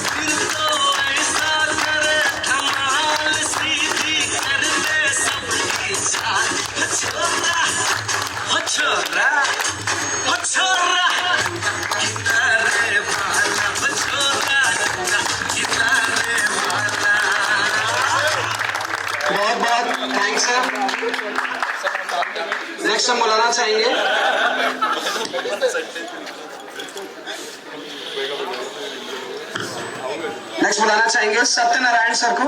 फिर तो ऐसा करे कमाल, सीधी कर दे सबकी चाल। छोरा हो छोरा हो छोरा, गिटारे वाला हो छोरा, गिटारे वाला। बहुत बहुत थैंक्स सर। नेक्स्ट हम बुलाना चाहेंगे सत्यनारायण सर को।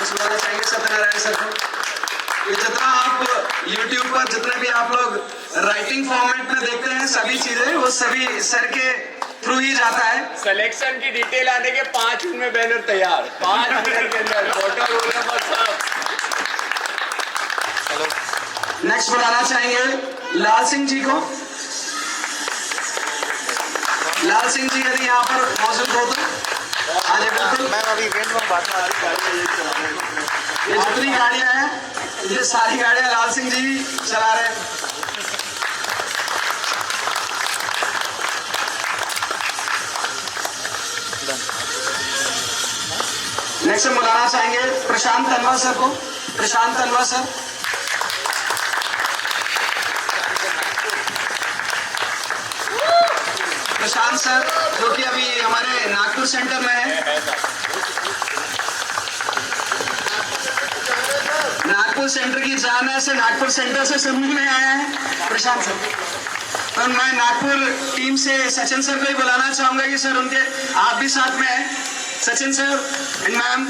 बुलाना चाहेंगे सत्यनारायण सर को। ये जितना आप YouTube पर जितने भी आप लोग राइटिंग फॉर्मेट में देखते हैं सभी चीजें, वो सभी सर के थ्रू ही जाता है। सिलेक्शन की डिटेल आने के 5 मिनट में बैनर तैयार, 5 मिनट के अंदर फोटो रोल सब। नेक्स्ट बुलाना चाहेंगे लाल सिंह जी को। लाल सिंह जी यदि यहाँ पर मौजूद हो तो आ जाए बिल्कुल। मैं अभी इवेंट में बात कर रहा ये जितनी गाड़ियां हैं, ये सारी गाड़ियां लाल सिंह जी चला रहे हैं। नेक्स्ट हम बुलाना चाहेंगे प्रशांत तनवा सर को। प्रशांत तनवा सर। प्रशांत सर जो कि अभी हमारे नागपुर सेंटर में है। नागपुर सेंटर की जान है, से नागपुर सेंटर से समूह में आया है प्रशांत सर। और मैं नागपुर टीम से सचिन सर को ही बुलाना चाहूंगा कि सर उनके आप भी साथ में हैं, Sachin sir and ma'am.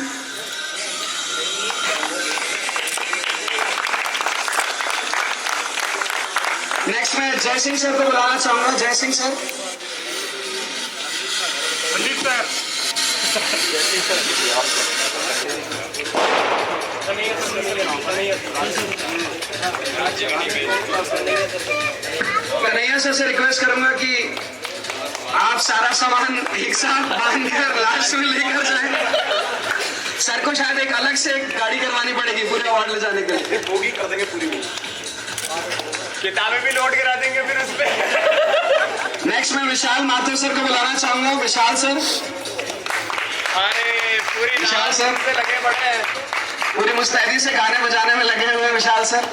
Next मैं जय सिंह सर को बुलाना चाहूंगा। जय सिंह सर। कन्हैया सर से रिक्वेस्ट करूंगा कि आप सारा सामान एक साथ बांधकर लास्ट में लेकर जाएं। सर को शायद एक अलग से गाड़ी करवानी पड़ेगी पूरे अवार्ड ले जाने के लिए। बोगी कर देंगे पूरी, किताबें भी लोड करा देंगे फिर उस पे। नेक्स्ट मैं विशाल माथुर सर को बुलाना चाहूंगा। विशाल सर। अरे पूरी विशाल सर से लगे बड़े हैं, पूरी मुस्तैदी से गाने बजाने में लगे हुए हैं विशाल सर।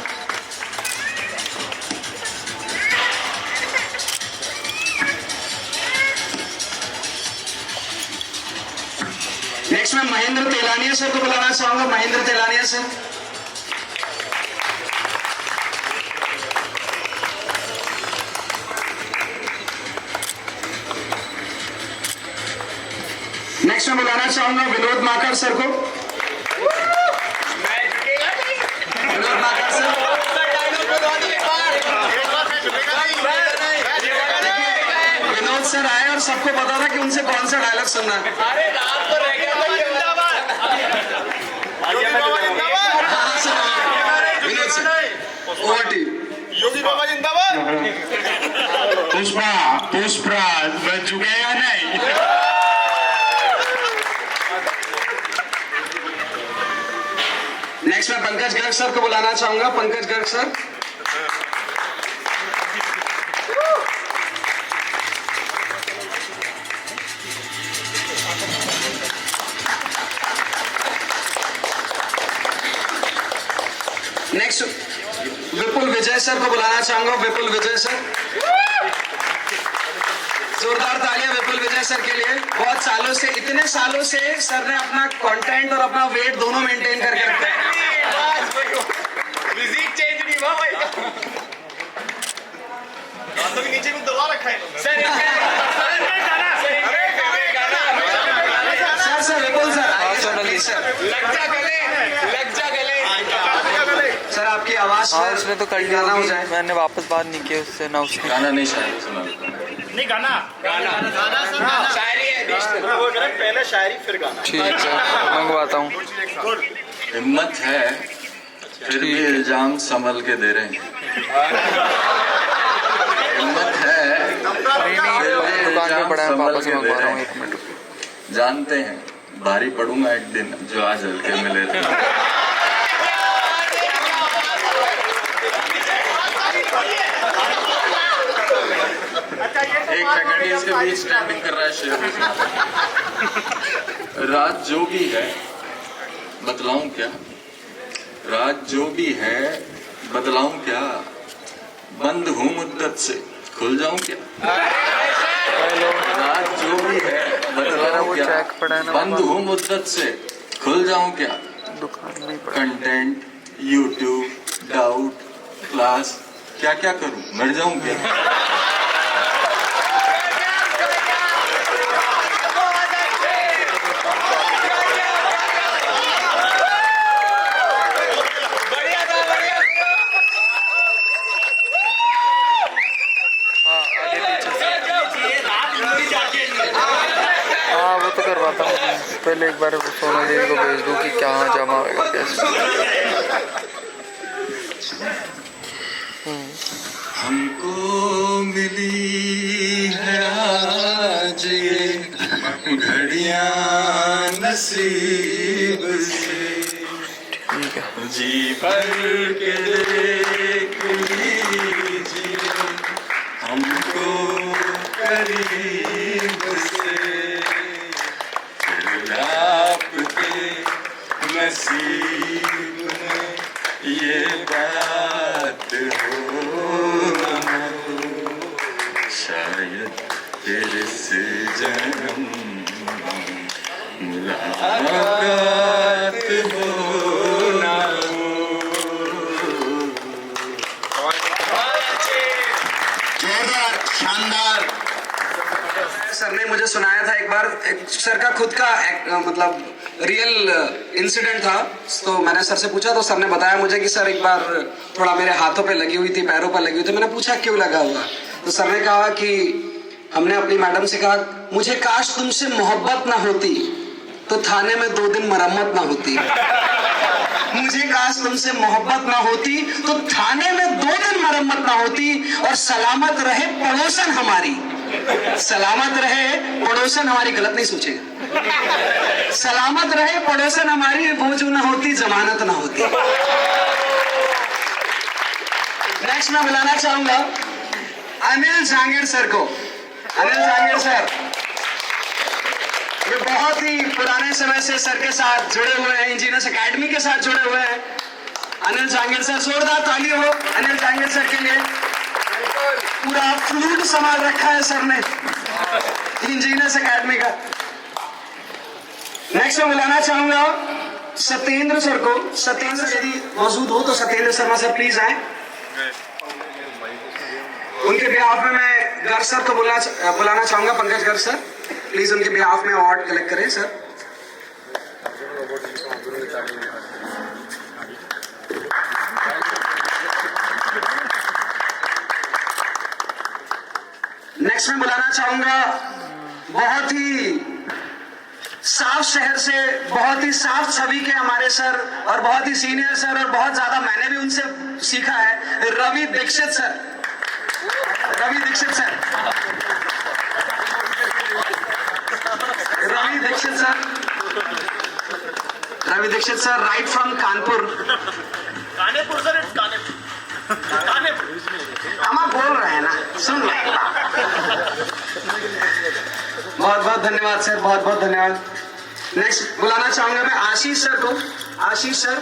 नेक्स्ट मैं महेंद्र तेलानिया सर को बुलाना चाहूंगा। महेंद्र तेलानिया सर। नेक्स्ट में बुलाना चाहूंगा विनोद माकड़ सर को। विनोद माकड़ सर, विनोद सर आए और सबको पता था कि उनसे कौन सा डायलॉग सुनना है। Vinod sir, over to you. Yogi Baba जिंदाबाद। पुष्पा मैं झुकेगा नहीं। नेक्स्ट मैं पंकज गर्ग सर को बुलाना चाहूंगा। पंकज गर्ग सर, नेक्स्ट विपुल विजय सर को बुलाना चाहूंगा। विपुल विजय सर, जोरदार तालियां विपुल विजय सर के लिए। बहुत सालों से, इतने सालों से सर ने अपना कंटेंट और अपना वेट दोनों मेंटेन करके रखा है। फिजिक चेंज नहीं हुआ भाई। तो भी नीचे को दबा रखा है सर। सर विपुल सर, सर आपकी आवाज हाँ उसने तो कर लिया, मैंने वापस बात नहीं किया उससे ना। उसने गाना नहीं शायरी सुना नहीं, गाना शायरी है। वो कह रहे पहले शायरी फिर गाना। ठीक है मंगवाता हूँ। हिम्मत है फिर भी इल्जाम संभल के दे रहे हैं। हिम्मत है दुकान पे पड़ा है, पापा से मंगवा रहा हूँ। 1 मिनट जानते हैं भारी पड़ूंगा एक दिन जो आज हल्के मिले। एक सेकंड इसके बीच ट्रेंडिंग कर रहा है शेयर। रात जो भी है बतलाऊं क्या, रात जो भी है बतलाऊं क्या, बंद हूं मुद्दत से खुल जाऊं क्या। रात जो भी है बतलाऊं क्या, बंद हूं मुद्दत से खुल जाऊं क्या। दुकान में कंटेंट, यूट्यूब, डाउट, क्लास, क्या क्या करूं, मर जाऊं क्या। हाँ वो तो करवाता हूँ। पहले एक बार सोना देवी को भेज दूँ कि क्या जमा होगा कैसे। हमको मिली है आज ये घड़ियां नसीब से, ठीक है जी भर के देख लीजिए हमको करीब से, फिर आपके नसीब में ये बात हो न हो, शायद तेरे से जन्म मुलाकात हो न हो। जोरदार, शानदार। सर ने मुझे सुनाया था एक बार, सर का खुद का मतलब रियल इंसिडेंट था। तो मैंने सर से पूछा तो सर ने बताया मुझे कि सर एक बार थोड़ा मेरे हाथों पे लगी हुई थी, पैरों पर लगी हुई थी। मैंने पूछा क्यों लगा हुआ, तो सर ने कहा कि हमने अपनी मैडम से कहा मुझे काश तुमसे मोहब्बत ना होती तो थाने में 2 दिन मरम्मत ना होती। मुझे काश तुमसे मोहब्बत ना होती तो थाने में 2 दिन मरम्मत ना होती, और सलामत रहे पड़ोसन हमारी, सलामत रहे पड़ोसन हमारी, गलत नहीं सोचेगा, सलामत रहे पड़ोसन हमारी, वो जो ना होती जमानत ना होती। नेक्स्ट मैं बुलाना चाहूंगा अनिल जांगेड़ सर को। अनिल जांगेड़ सर ये बहुत ही पुराने समय से सर के साथ जुड़े हुए हैं, इंजीनियर्स एकेडमी के साथ जुड़े हुए हैं। अनिल जांगेड़ सर, जोरदार ताली हो अनिल जांगेड़ सर के लिए। पूरा फ्लूट संभाल रखा है सर ने इंजीनियर्स एकेडमी का। नेक्स्ट मैं बुलाना चाहूंगा सत्येंद्र सर को। सत्येंद्र यदि मौजूद हो तो सत्येंद्र शर्मा सर प्लीज आए। उनके बिहाफ में मैं गर्ग सर को बुलाना चाहूंगा, पंकज गर्ग सर। प्लीज उनके बिहाफ में अवार्ड कलेक्ट करें सर। नेक्स्ट मैं बुलाना चाहूंगा बहुत ही साफ शहर से, बहुत ही साफ छवि के हमारे सर और बहुत ही सीनियर सर, और बहुत ज्यादा मैंने भी उनसे सीखा है, Ravi Dixit sir. Ravi Dixit sir, Ravi Dixit sir, Ravi Dixit sir, right from Kanpur. Kanpur sir, Kanpur हम आप बोल रहे हैं ना, सुन रहे। बहुत बहुत धन्यवाद सर, बहुत बहुत धन्यवाद। नेक्स्ट बुलाना चाहूंगा मैं आशीष सर को। आशीष सर।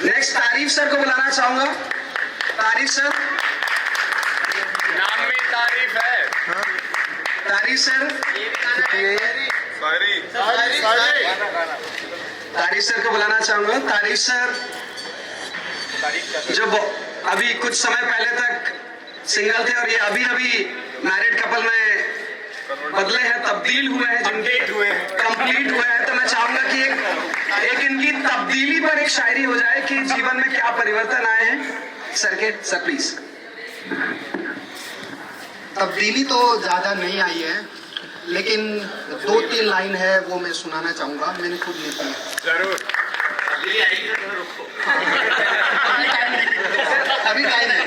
नेक्स्ट तारीफ सर को बुलाना चाहूंगा। तारीफ सर, नाम में तारीफ है। तारीफ सर, तारीफ सर को बुलाना चाहूंगा। तारीफ सर जो अभी कुछ समय पहले तक सिंगल थे और ये अभी अभी मैरिड कपल में बदले हैं, तब्दील हुए हैं, जिनके कंप्लीट हुए हैं। तो मैं चाहूंगा कि एक इनकी तब्दीली पर एक शायरी हो जाए कि जीवन में क्या परिवर्तन आए हैं सर के। Sir please. तब्दीली तो ज्यादा नहीं आई है, लेकिन 2-3 लाइन है वो मैं सुनाना चाहूंगा, मैंने खुद लिखी है। जरूर। अभी टाइम है।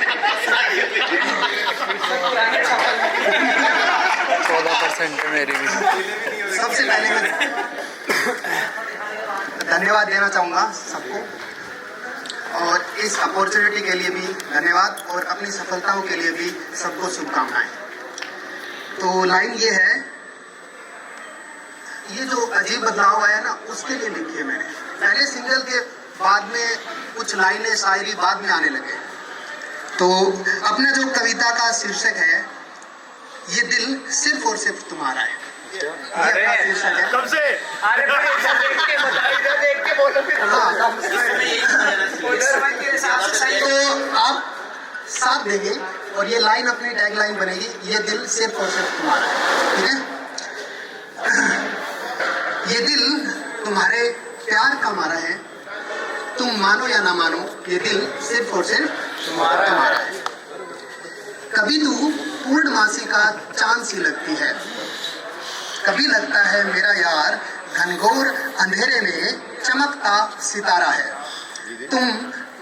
14% मेरी भी। सबसे पहले मैं धन्यवाद देना चाहूंगा सबको, और इस अपॉर्चुनिटी के लिए भी धन्यवाद, और अपनी सफलताओं के लिए भी सबको शुभकामनाएं। तो लाइन ये है, ये जो अजीब बदलाव आया ना, उसके लिए लिखी है मैंने। पहले सिंगल के बाद में कुछ लाइनें शायरी बाद में आने लगे। तो अपना जो कविता का शीर्षक है, ये दिल सिर्फ और सिर्फ तुम्हारा है, ये अपना शीर्षक है। कब से? अरे देख के बोलो फिर। तो आप साथ देंगे और ये लाइन अपनी टैग लाइन बनेगी, ये दिल सिर्फ और सिर्फ तुम्हारा है। ठीक है? ये दिल तुम्हारे प्यार का मारा है, तुम मानो या ना मानो, ये दिल सिर्फ और सिर्फ तुम्हारा है। कभी तू पूर्णमासी का चांद सी लगती है, कभी लगता है मेरा यार घनघोर अंधेरे में चमकता सितारा है। तुम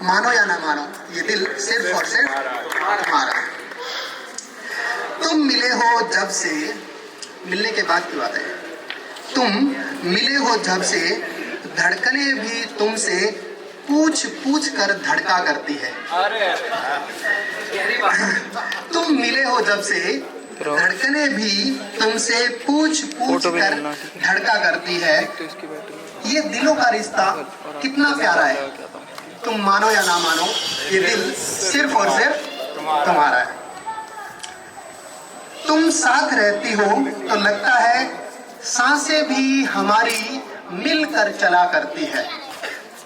मानो या ना मानो, ये दिल सिर्फ और सिर्फ तुम्हारा है। तुम मिले हो जब से, मिलने के बाद की बात है, तुम मिले हो जब से, धड़कने भी तुमसे पूछ पूछ कर धड़का करती है। तुम मिले हो जब से, धड़कने भी तुमसे पूछ पूछ कर धड़का करती है। ये दिलों का रिश्ता कितना प्यारा है, तुम मानो या ना मानो, ये दिल सिर्फ और सिर्फ तुम्हारा है। तुम साथ रहती हो तो लगता है सांसें भी हमारी मिलकर चला करती है।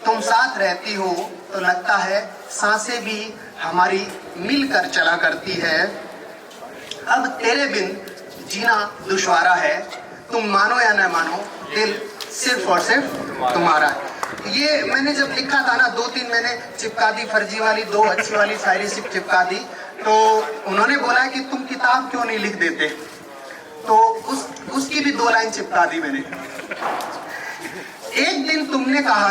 तुम साथ रहती हो तो लगता है सांसें भी हमारी मिलकर चला करती है। अब तेरे बिन जीना दुश्वारा है, तुम मानो या न मानो, दिल सिर्फ और सिर्फ तुम्हारा है। ये मैंने जब लिखा था ना, 2-3 मैंने चिपका दी, फर्जी वाली 2 अच्छी वाली शायरी चिपका दी। तो उन्होंने बोला कि तुम किताब क्यों नहीं लिख देते, तो उसकी भी 2 लाइन चिपका दी मैंने। एक दिन तुमने कहा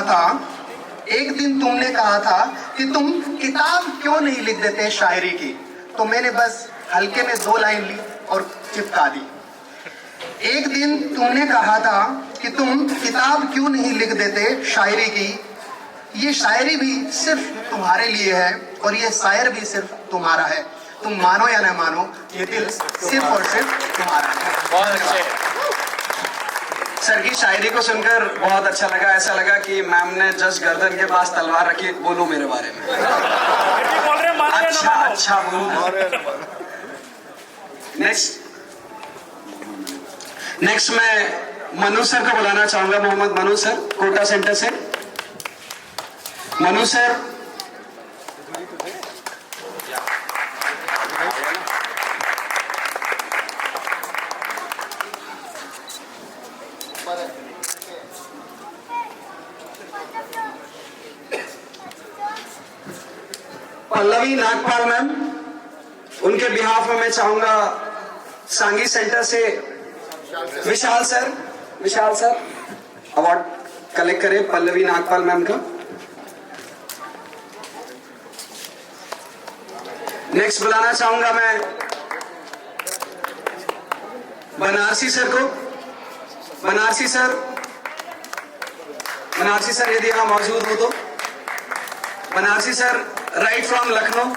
था कि तुम किताब क्यों नहीं लिख देते शायरी की, तो मैंने बस हल्के में 2 लाइन ली और चिपका दी। एक दिन तुमने कहा था कि तुम किताब क्यों नहीं लिख देते शायरी की, ये शायरी भी सिर्फ तुम्हारे लिए है और ये शायर भी सिर्फ तुम्हारा है। तुम मानो या ना मानो, ये दिल सिर्फ और सिर्फ तुम्हारा है। बहुत अच्छे। सर की शायरी को सुनकर बहुत अच्छा लगा, ऐसा लगा कि मैम ने जस्ट गर्दन के पास तलवार रखी, बोलो मेरे बारे में। अच्छा बोलो। नेक्स्ट मैं मनु सर को बुलाना चाहूंगा, मोहम्मद मनु सर, कोटा सेंटर से। मनु सर, पल्लवी नागपाल मैम, उनके बिहाफ में मैं चाहूंगा सांगी सेंटर से विशाल सर अवार्ड कलेक्ट करें पल्लवी नागपाल मैम का। नेक्स्ट बुलाना चाहूंगा मैं बनारसी सर को। बनारसी सर यदि यहाँ मौजूद हो तो। Banarasi sir right from Lucknow.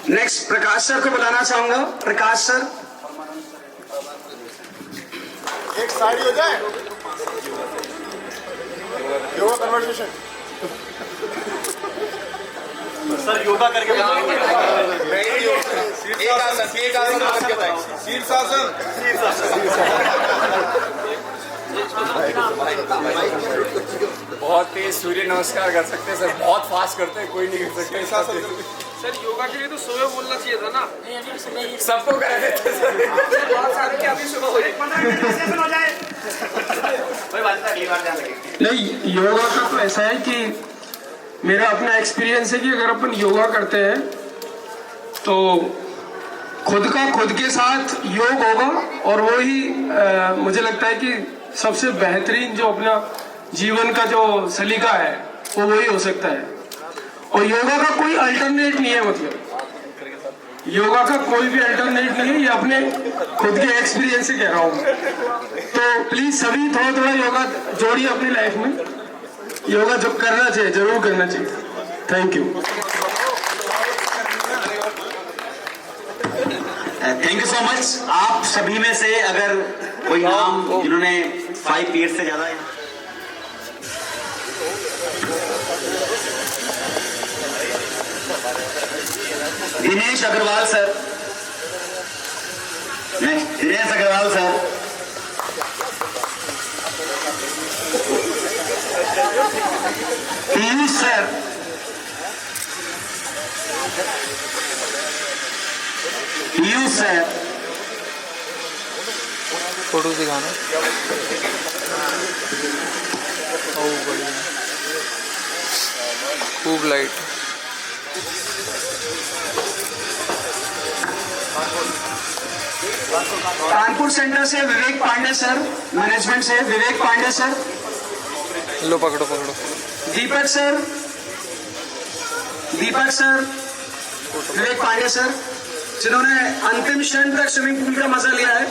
Next Prakash sir को बुलाना चाहूंगा। प्रकाश सर, एक साइड हो जाए, योगा कन्वर्सेशन। सर योगा करके बहुत तेज सूर्य नमस्कार कर सकते हैं सर, बहुत फास्ट करते हैं, कोई नहीं कर सकते। सर योगा के लिए तो सुबह बोलना चाहिए था ना, सबको करा देते सर। अभी सुबह हो जाए। नहीं, योगा का तो ऐसा है कि मेरा अपना एक्सपीरियंस है कि अगर अपन योगा करते हैं तो खुद के साथ योग होगा और वो ही मुझे लगता है कि सबसे बेहतरीन जो अपना जीवन का जो सलीका है वो वही हो सकता है। और योगा का कोई अल्टरनेट नहीं है, मतलब योगा का कोई भी अल्टरनेट नहीं है, ये अपने खुद के एक्सपीरियंस से कह रहा हूँ। तो प्लीज सभी थोड़ा योगा जोड़िए अपनी लाइफ में। योगा जो करना चाहिए, जरूर करना चाहिए। Thank you. Thank you so much. आप सभी में से अगर कोई नाम जिन्होंने 5 ईयर्स से ज्यादा है, Dinesh Agarwal sir, Dinesh Agarwal sir, Piyush sir, photo दिखाना। ओ बढ़िया, खूब लाइट। कानपुर सेंटर से विवेक पांडे सर, मैनेजमेंट से विवेक पांडे सर। लो पकड़ो। दीपक सर, विवेक पांडे सर, जिन्होंने अंतिम क्षण तक स्विमिंग पूल का मजा लिया है।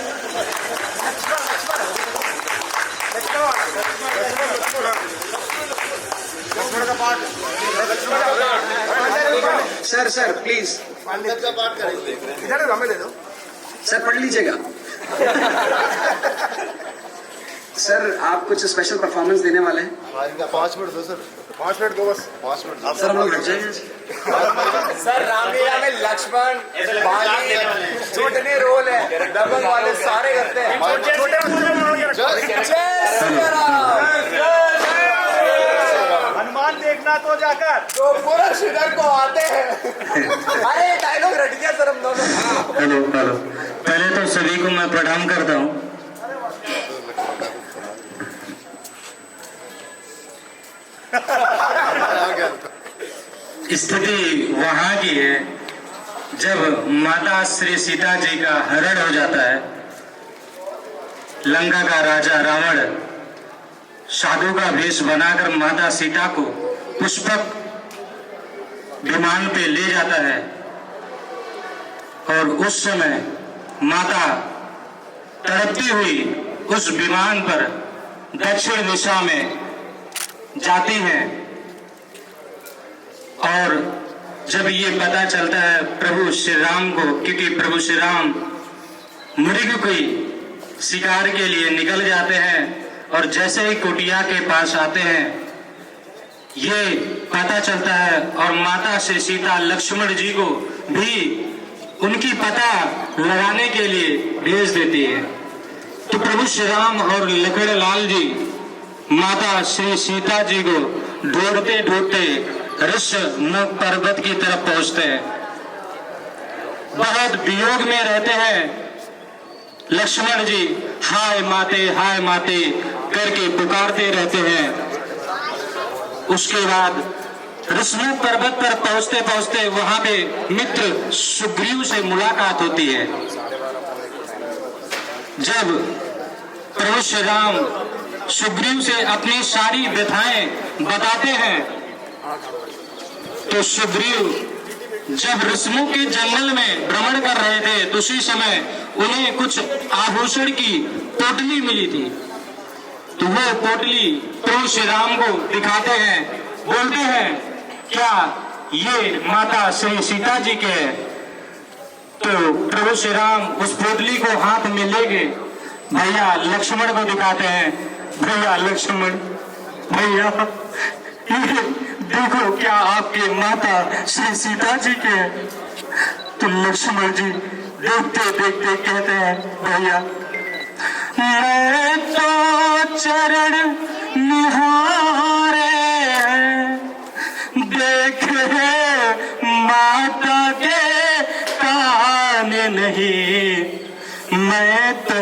सर प्लीज इधर हमें दे दो सर, पढ़ लीजिएगा। सर आप कुछ स्पेशल परफॉर्मेंस देने वाले हैं। 5 मिनट दो सर, 5 मिनट दो बस, 5 मिनट। सर हम लोग हट जाएंगे। सर रामलीला में लक्ष्मण छोटे रोल है, दबंग वाले सारे करते हैं। हनुमान देखना तो जाकर तो पूरा शिविर को आते हैं। अरे डायलॉग रट गया सर हम दोनों। हेलो, पहले तो सभी को मैं प्रणाम करता हूँ। स्थिति वहां की है जब माता श्री सीता जी का हरण हो जाता है। लंका का राजा रावण साधु का वेश बनाकर माता सीता को पुष्पक विमान पे ले जाता है और उस समय माता तड़पती हुई उस विमान पर दक्षिण दिशा में जाती हैं। और जब ये पता चलता है प्रभु श्री राम को, क्योंकि प्रभु श्री राम मृग की शिकार के लिए निकल जाते हैं और जैसे ही कुटिया के पास आते हैं ये पता चलता है और माता श्री सीता लक्ष्मण जी को भी उनकी पता लगाने के लिए भेज देती है। तो प्रभु श्री राम और लक्ष्मण लाल जी माता श्री सीता जी को ढूंढते ढूंढते ऋषमुख पर्वत की तरफ पहुंचते हैं। बहुत वियोग में रहते हैं लक्ष्मण जी हाय माते करके पुकारते रहते हैं। उसके बाद ऋषिमुख पर्वत पर पहुंचते पहुंचते वहां पे मित्र सुग्रीव से मुलाकात होती है। जब प्रभु श्री राम सुग्रीव से अपनी सारी व्यथाएं बताते हैं तो सुग्रीव जब ऋषिमुख के जंगल में भ्रमण कर रहे थे तो उसी समय उन्हें कुछ आभूषण की पोटली मिली थी। तो वो पोटली प्रभु श्री राम को दिखाते हैं, बोलते हैं क्या ये माता श्री सीता जी के है? तो प्रभु श्री राम उस पोटली को हाथ में लेके भैया लक्ष्मण को दिखाते हैं। भैया लक्ष्मण, भैया ये देखो क्या आपके माता श्री सीता जी के है? तो लक्ष्मण जी देखते देखते कहते हैं भैया मैं तो चरण निहारे देखे माता के कान नहीं, मैं तो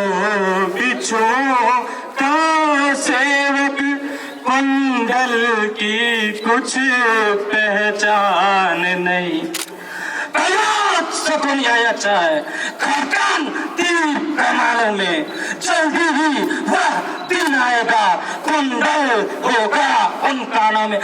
बिछुओं का सेवक कुंडल की कुछ पहचान नहीं। सुकून अच्छा है खटन तीर कमालों में, जल्दी ही वह दिन आएगा कुंडल होगा उन कानों में।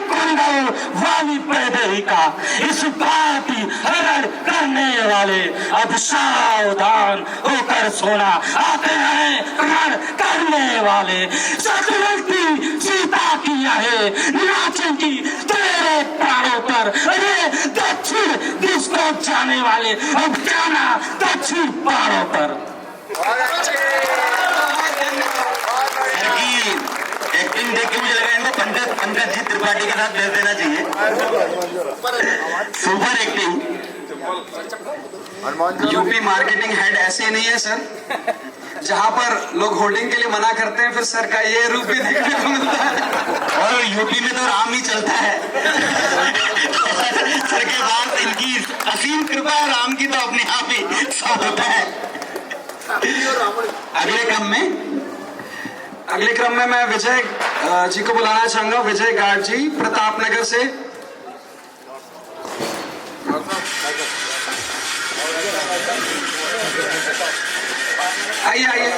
कुंडल वाली पैदे का इस बात की हरण करने वाले अब सावधान होकर सोना, आते हैं हरण करने वाले। सतलती सीता की है नाचेंगी तेरे प्राणों पर। अरे दक्षिण दिश को जाने वाले अब जाना दक्षिण पहाड़ों पर। एक्टिंग देख के मुझे लगा इनको पंकज जी त्रिपाठी के साथ भेज देना चाहिए। Super acting. UP marketing head ऐसे नहीं है सर, जहां पर लोग होर्डिंग के लिए मना करते हैं फिर सर का ये रूप भी देखने को मिलता है। और यूपी में तो राम ही चलता है सर के बाद इनकी असीम कृपा है राम की, तो अपने आप ही सब होता है। अगले क्रम में मैं विजय जी को बुलाना चाहूंगा। विजय गार्ड जी प्रतापनगर से। आइए आइए।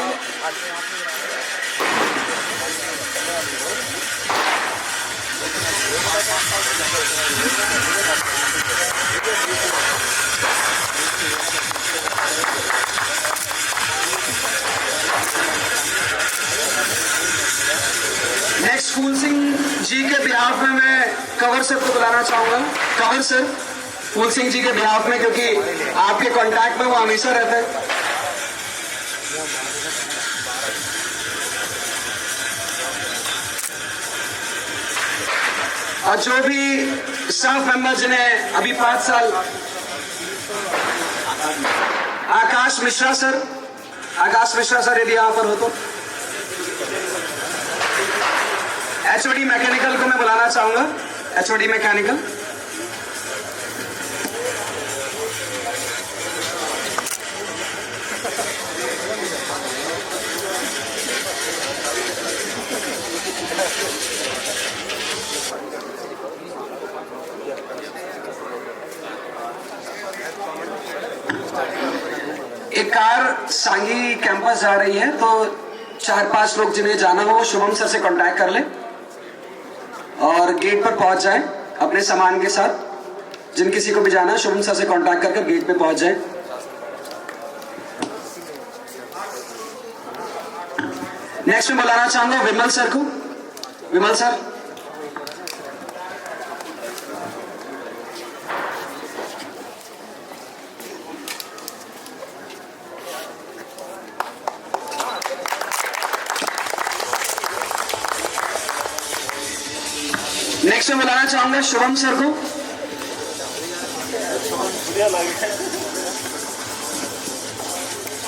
नेक्स्ट फूल सिंह जी के बिहाफ में मैं कंवर सर को बुलाना चाहूंगा। कंवर सर फूल सिंह जी के बिहाफ में, क्योंकि आपके कांटेक्ट में वो हमेशा रहते हैं। और जो भी स्टाफ मेंबर जिन्हें अभी 5 साल, आकाश मिश्रा सर यदि यहां पर हो तो। एचओडी मैकेनिकल को मैं बुलाना चाहूंगा। HOD mechanical. एक कार सांगी कैंपस जा रही है, तो 4-5 लोग जिन्हें जाना हो शुभम सर से कांटेक्ट कर ले और गेट पर पहुंच जाए अपने सामान के साथ। जिन किसी को भी जाना है शुभम सर से कांटेक्ट करके गेट पे पहुंच जाए। नेक्स्ट में बुलाना चाहूंगा विमल सर को। विमल सर। नेक्स्ट में बुलाना चाहूंगा शुभम सर को।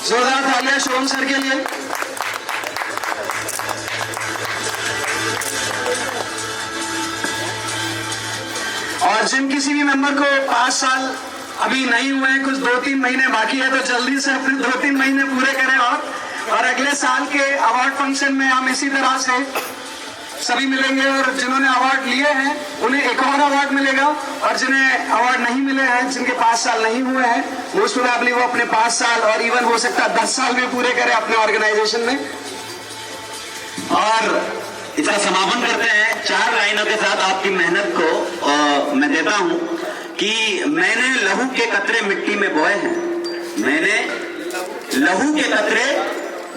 जोरदार तालियां शुभम सर के लिए। और जिन किसी भी मेंबर को 5 साल अभी नहीं हुए हैं, कुछ 2-3 महीने बाकी है, तो जल्दी से अपने 2-3 महीने पूरे करें और अगले साल के अवार्ड फंक्शन में हम इसी तरह से सभी मिलेंगे। और जिन्होंने अवार्ड लिए हैं उन्हें एक और अवार्ड मिलेगा, और जिन्हें अवार्ड नहीं मिले हैं, जिनके 5 साल नहीं हुए हैं, मोस्ट प्रोबेबली वो अपने 5 साल और इवन हो सकता है 10 साल भी पूरे करें अपने ऑर्गेनाइजेशन में। और इसका समापन करते हैं 4 लाइनों के साथ आपकी मेहनत को मैं देता हूं कि मैंने लहू के कतरे मिट्टी में बोए हैं, मैंने लहू के कतरे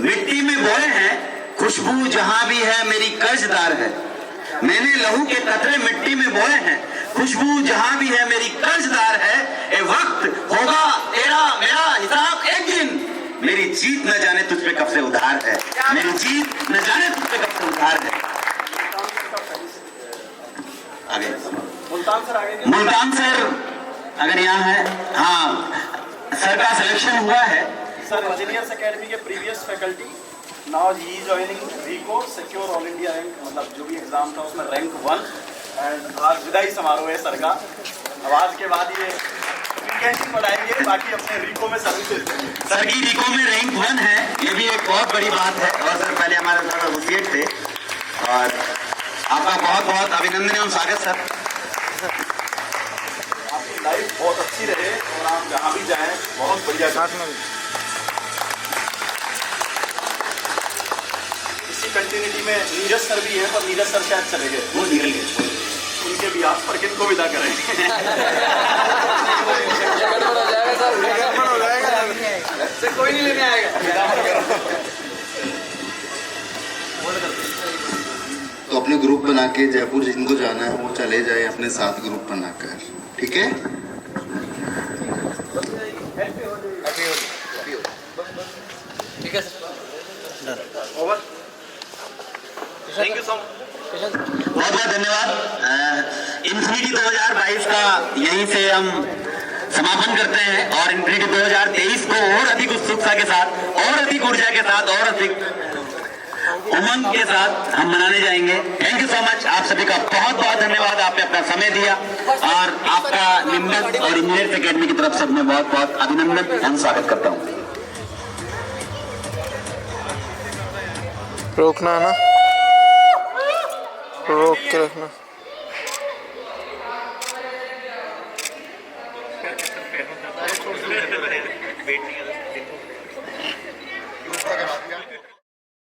मिट्टी में बोए हैं, खुशबू जहां भी है मेरी कर्जदार है। मैंने लहू के कतरे मिट्टी में बोए हैं, खुशबू जहां भी है मेरी कर्जदार है। ए वक्त होगा तेरा मेरा हिसाब एक दिन, मेरी जीत न जाने तुझ पे कब से उधार है, मेरी जीत न जाने तुझ पे कब से उधार है। आगे मुल्तान सर अगर यहाँ है, हाँ सर का सिलेक्शन हुआ है सर इंजीनियर्स एकेडमी के previous faculty, now he joining RIICO, secure all India rank, मतलब जो भी एग्जाम था उसमें रैंक 1। एंड आज विदाई समारोह है सर का। अब आज के बाद ये वीकेंड पढ़ाएंगे, बाकी अपने रीको में सर्विसेज देंगे। सर की रीको में रैंक 1 है, ये भी एक बहुत बड़ी बात है। और सर पहले हमारे साथ एसोसिएट थे, और आपका बहुत बहुत अभिनंदन एवं स्वागत सर। आपकी लाइफ बहुत अच्छी रहे और आप जहाँ भी जाएं बहुत बढ़िया साथ में। इसी कंटिन्यूटी में नीरज सर भी है, पर नीरज सर शायद चले गए, वो निकल गए, उनके भी आप पर किनको विदा करें। कोई नहीं लेने आएगा। तो अपने ग्रुप बना के जयपुर जिनको जाना है वो चले जाए अपने साथ ग्रुप बनाकर, ठीक है? ठीक है sir, over. Thank you so much, बहुत बहुत धन्यवाद। इन्फिनिटी 2022 का यहीं से हम समापन करते हैं, और इन्फिनिटी 2023 को और अधिक उत्सुकता के साथ, और अधिक ऊर्जा के साथ, और अधिक उमंग के साथ हम मनाने जाएंगे। थैंक यू सो मच, आप सभी का बहुत बहुत धन्यवाद, आपने अपना समय दिया, और आपका निम्बस और इंजीनियर्स एकेडमी की तरफ से मैं बहुत बहुत अभिनंदन एवं स्वागत करता हूँ। रोकना है ना, रोक के रखना।